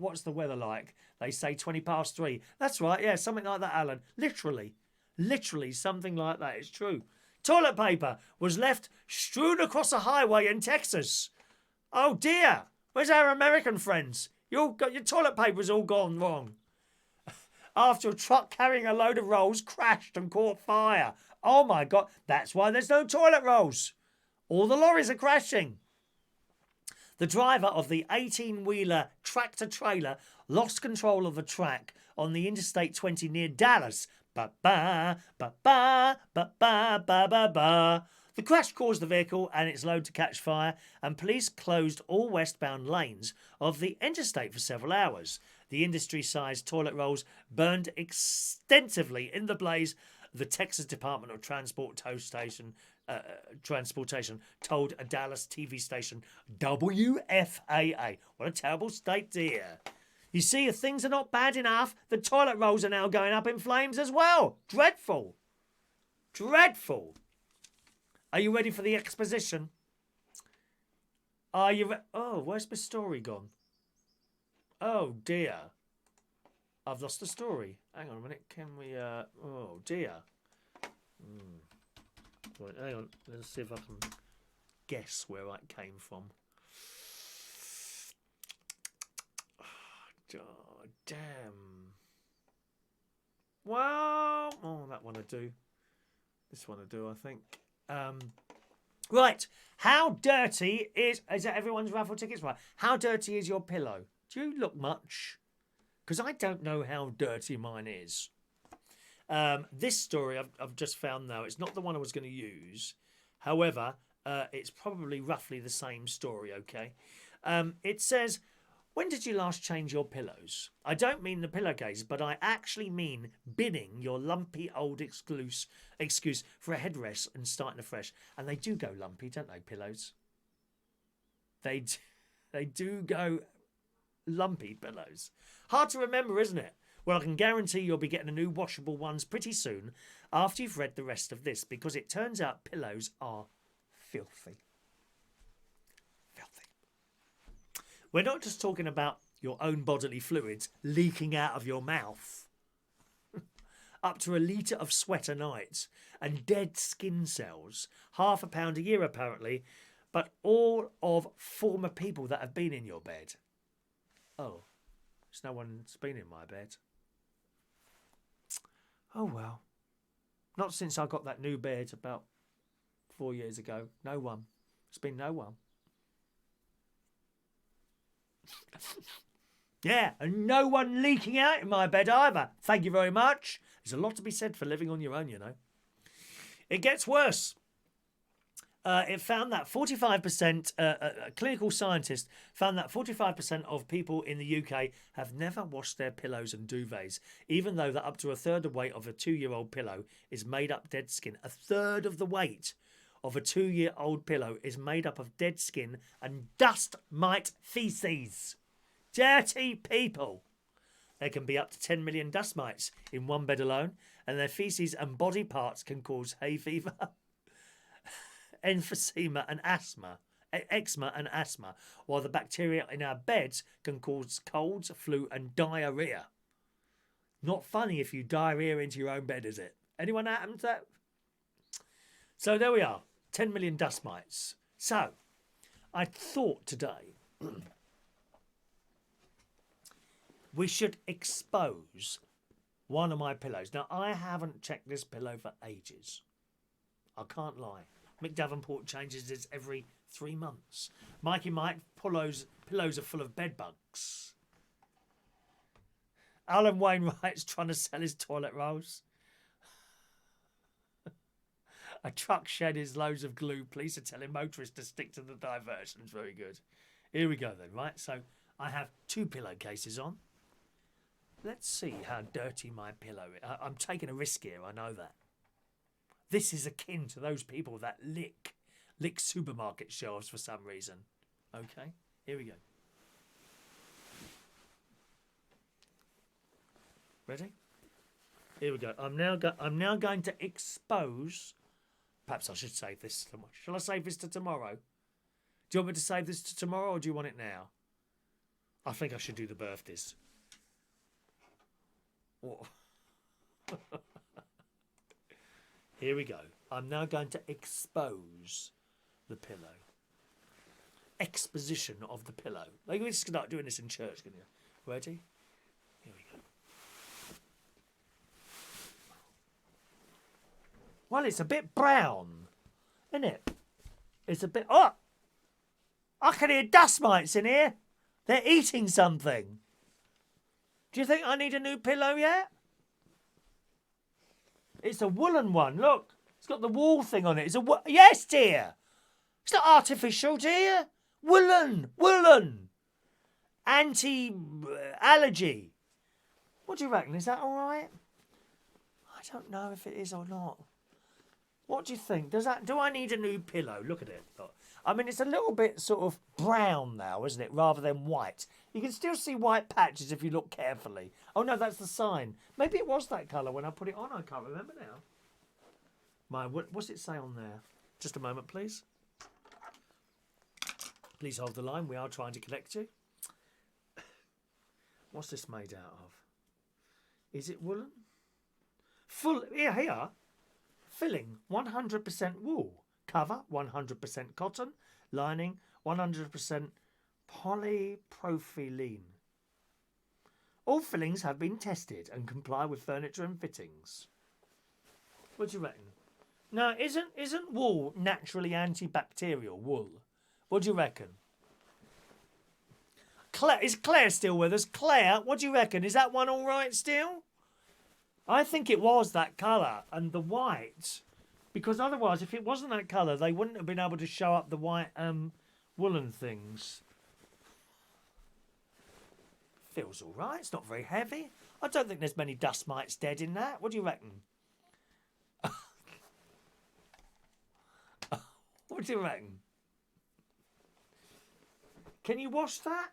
What's the weather like? They say 20 past 3. That's right, yeah, something like that, Alan. Literally something like that. It's true. Toilet paper was left strewn across a highway in Texas. Oh dear. Where's our American friends? Your toilet paper's all gone wrong. After a truck carrying a load of rolls crashed and caught fire. Oh my God, that's why there's no toilet rolls. All the lorries are crashing. The driver of the 18-wheeler tractor-trailer lost control of the track on the Interstate 20 near Dallas. Ba-ba, ba-ba, ba-ba, ba-ba-ba. The crash caused the vehicle and its load to catch fire, and police closed all westbound lanes of the interstate for several hours. The industry-sized toilet rolls burned extensively in the blaze. The Texas Department of Transportation told a Dallas TV station, WFAA. What a terrible state to hear. You see, if things are not bad enough, the toilet rolls are now going up in flames as well. Dreadful. Dreadful. Are you ready for the exposition? Are you oh, where's my story gone? Oh, dear. I've lost the story. Hang on a minute. Can we... oh, dear. Right, hang on. Let's see if I can guess where that came from. Oh, damn. Well, oh, that one I do. This one I do, I think. Right. How dirty is that everyone's raffle tickets? Right. How dirty is your pillow? Do you look much? Because I don't know how dirty mine is. This story I've just found now. It's not the one I was going to use. However, it's probably roughly the same story, okay? It says, when did you last change your pillows? I don't mean the pillowcase, but I actually mean binning your lumpy old excuse for a headrest and starting afresh. And they do go lumpy, don't they, pillows? They do go lumpy, pillows. Hard to remember, isn't it? Well, I can guarantee you'll be getting a new washable ones pretty soon after you've read the rest of this, because it turns out pillows are filthy. Filthy. We're not just talking about your own bodily fluids leaking out of your mouth. Up to 1 litre of sweat a night and dead skin cells. £0.5 a year apparently, but all of former people that have been in your bed. Oh, there's no one's been in my bed. Oh well. Not since I got that new bed about 4 years ago. No one. It's been no one. Yeah, and no one leaking out in my bed either. Thank you very much. There's a lot to be said for living on your own, you know. It gets worse. It found that 45%, clinical scientists found that 45% of people in the UK have never washed their pillows and duvets, even though that up to a third of the weight of a 2-year-old pillow is made up dead skin. A third of the weight of a 2-year-old pillow is made up of dead skin and dust mite feces. Dirty people. There can be up to 10 million dust mites in one bed alone, and their feces and body parts can cause hay fever, emphysema and eczema and asthma, while the bacteria in our beds can cause colds, flu and diarrhea. Not funny if you diarrhea into your own bed, is it? Anyone happen to that? So there we are, 10 million dust mites. So I thought today we should expose one of my pillows. Now, I haven't checked this pillow for ages. I can't lie. Mick Davenport changes his every 3 months. Mikey Mike pillows are full of bed bugs. Alan Wainwright's trying to sell his toilet rolls. A truck shed is loads of glue. Police are telling motorists to stick to the diversions. Very good. Here we go then, right? So I have 2 pillowcases on. Let's see how dirty my pillow is. I'm taking a risk here, I know that. This is akin to those people that lick supermarket shelves for some reason. Okay, here we go. Ready? Here we go. I'm now going to expose. Perhaps I should save this. Shall I save this to tomorrow? Do you want me to save this to tomorrow, or do you want it now? I think I should do the birthdays. Here we go. I'm now going to expose the pillow. Exposition of the pillow. Like, we just start doing this in church, can you? Ready? Here we go. Well, it's a bit brown, isn't it? It's a bit... Oh! I can hear dust mites in here. They're eating something. Do you think I need a new pillow yet? It's a woolen one. Look, it's got the wool thing on it. Yes, dear. It's not artificial, dear. Woolen. Anti-allergy. What do you reckon? Is that all right? I don't know if it is or not. What do you think? Do I need a new pillow? Look at it. Look. I mean, it's a little bit sort of brown now, isn't it? Rather than white. You can still see white patches if you look carefully. Oh, no, that's the sign. Maybe it was that colour when I put it on. I can't remember now. What's it say on there? Just a moment, please. Please hold the line. We are trying to connect you. What's this made out of? Is it woolen? Here. Filling 100% wool. Cover 100% cotton. Lining 100% polypropylene. All fillings have been tested and comply with furniture and fittings. What do you reckon? No, isn't wool naturally antibacterial? Wool. What do you reckon? Claire, is Claire still with us? Claire, what do you reckon? Is that one all right still? I think it was that colour and the white, because otherwise, if it wasn't that colour, they wouldn't have been able to show up the white woolen things. Feels all right. It's not very heavy. I don't think there's many dust mites dead in that. What do you reckon? What do you reckon? Can you wash that?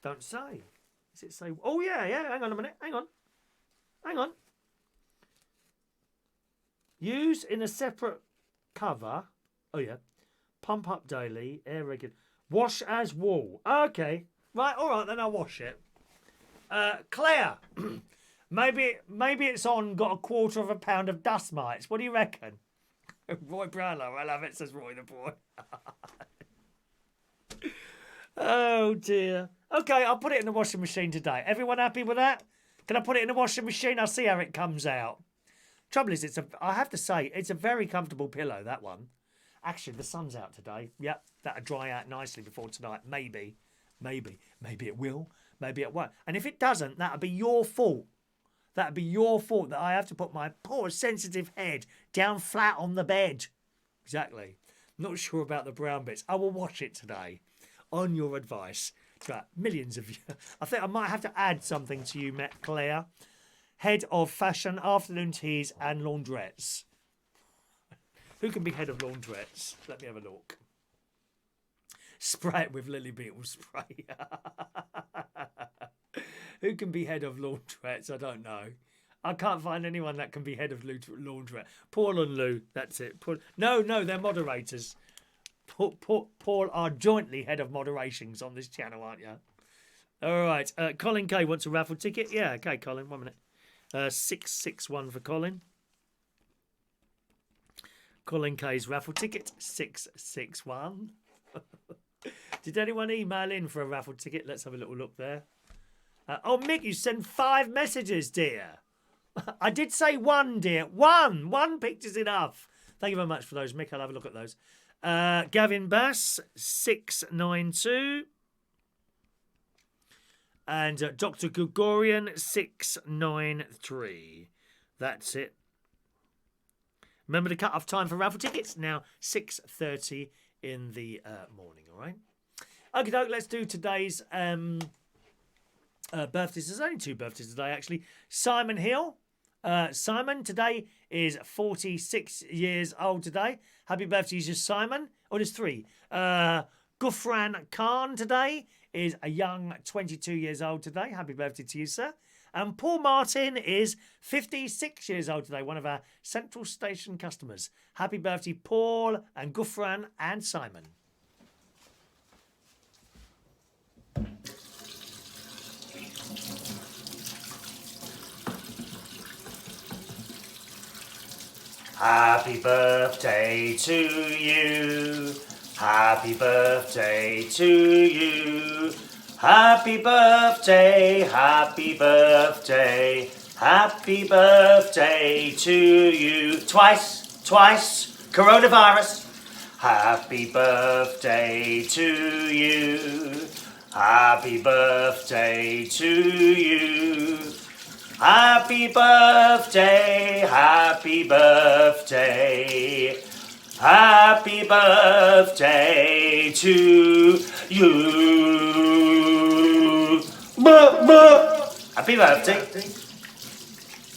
Don't say. Does it say? Oh yeah. Hang on a minute. Hang on. Use in a separate cover. Oh yeah. Pump up daily. Air regular. Wash as wool. Okay. Right. All right. Then I'll wash it. Claire. maybe it's on. Got a quarter of a pound of dust mites. What do you reckon? Roy Brownlow. I love it. Says Roy the boy. Oh dear. Okay, I'll put it in the washing machine today. Everyone happy with that? Can I put it in the washing machine? I'll see how it comes out. Trouble is, I have to say, it's a very comfortable pillow, that one. Actually, the sun's out today. Yep, that'll dry out nicely before tonight. Maybe it will. Maybe it won't. And if it doesn't, that'll be your fault. That'll be your fault that I have to put my poor sensitive head down flat on the bed. Exactly. Not sure about the brown bits. I will wash it today. On your advice. Right, millions of you. I think I might have to add something to you, Claire. Head of fashion, afternoon teas and laundrettes. Who can be head of laundrettes? Let me have a look. Spray it with Lily Beetle spray. Who can be head of laundrettes? I don't know. I can't find anyone that can be head of laundrette. Paul and Lou, that's it. No, they're moderators. Paul are jointly head of moderations on this channel, aren't you? All right. Colin K wants a raffle ticket. Yeah, okay, Colin. 1 minute. 661 for Colin. Colin K's raffle ticket. 661. Did anyone email in for a raffle ticket? Let's have a little look there. Oh, Mick, you sent 5 messages, dear. I did say 1, dear. 1. 1 picture's enough. Thank you very much for those, Mick. I'll have a look at those. Gavin Bass, 692. And Dr. Gregorian, 693. That's it. Remember the cut-off time for raffle tickets? Now, 6:30 in the morning, all right? Okay, doke, let's do today's birthdays. There's only 2 birthdays today, actually. Simon Hill. Simon today is 46 years old today. Happy birthday to Simon. Oh, there's 3. Ghufran Khan today is a young 22 years old today. Happy birthday to you, sir. And Paul Martin is 56 years old today, one of our Central Station customers. Happy birthday, Paul and Ghufran and Simon. Happy birthday to you. Happy birthday to you. Happy birthday, happy birthday, happy birthday to you. Twice, coronavirus. Happy birthday to you. Happy birthday to you. Happy birthday, happy birthday. Happy birthday to you. Happy birthday.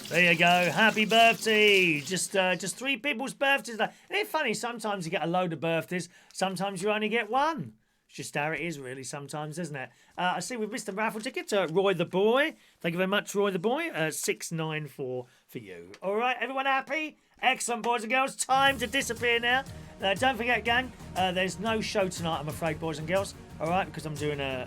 There you go. Happy birthday. Just 3 people's birthdays. Isn't it funny? Sometimes you get a load of birthdays. Sometimes you only get 1. It's just how it is, really, sometimes, isn't it? I see we've missed a raffle ticket. Roy the Boy. Thank you very much, Roy the Boy. 694 for you. All right, everyone happy? Excellent, boys and girls. Time to disappear now. Don't forget, gang, there's no show tonight, I'm afraid, boys and girls. All right, because I'm doing a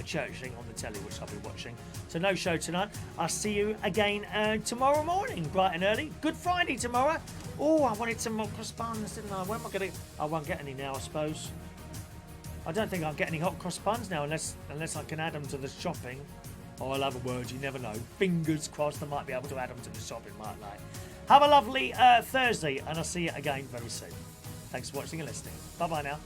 church thing on the telly, which I'll be watching. So no show tonight. I'll see you again tomorrow morning, bright and early. Good Friday tomorrow. Oh, I wanted some more cross buns, didn't I? Where am I going to... I won't get any now, I suppose. I don't think I'll get any hot cross buns now unless I can add them to the shopping. or I'll have a word. You never know. Fingers crossed I might be able to add them to the shopping, mightn't I? Have a lovely Thursday, and I'll see you again very soon. Thanks for watching and listening. Bye-bye now.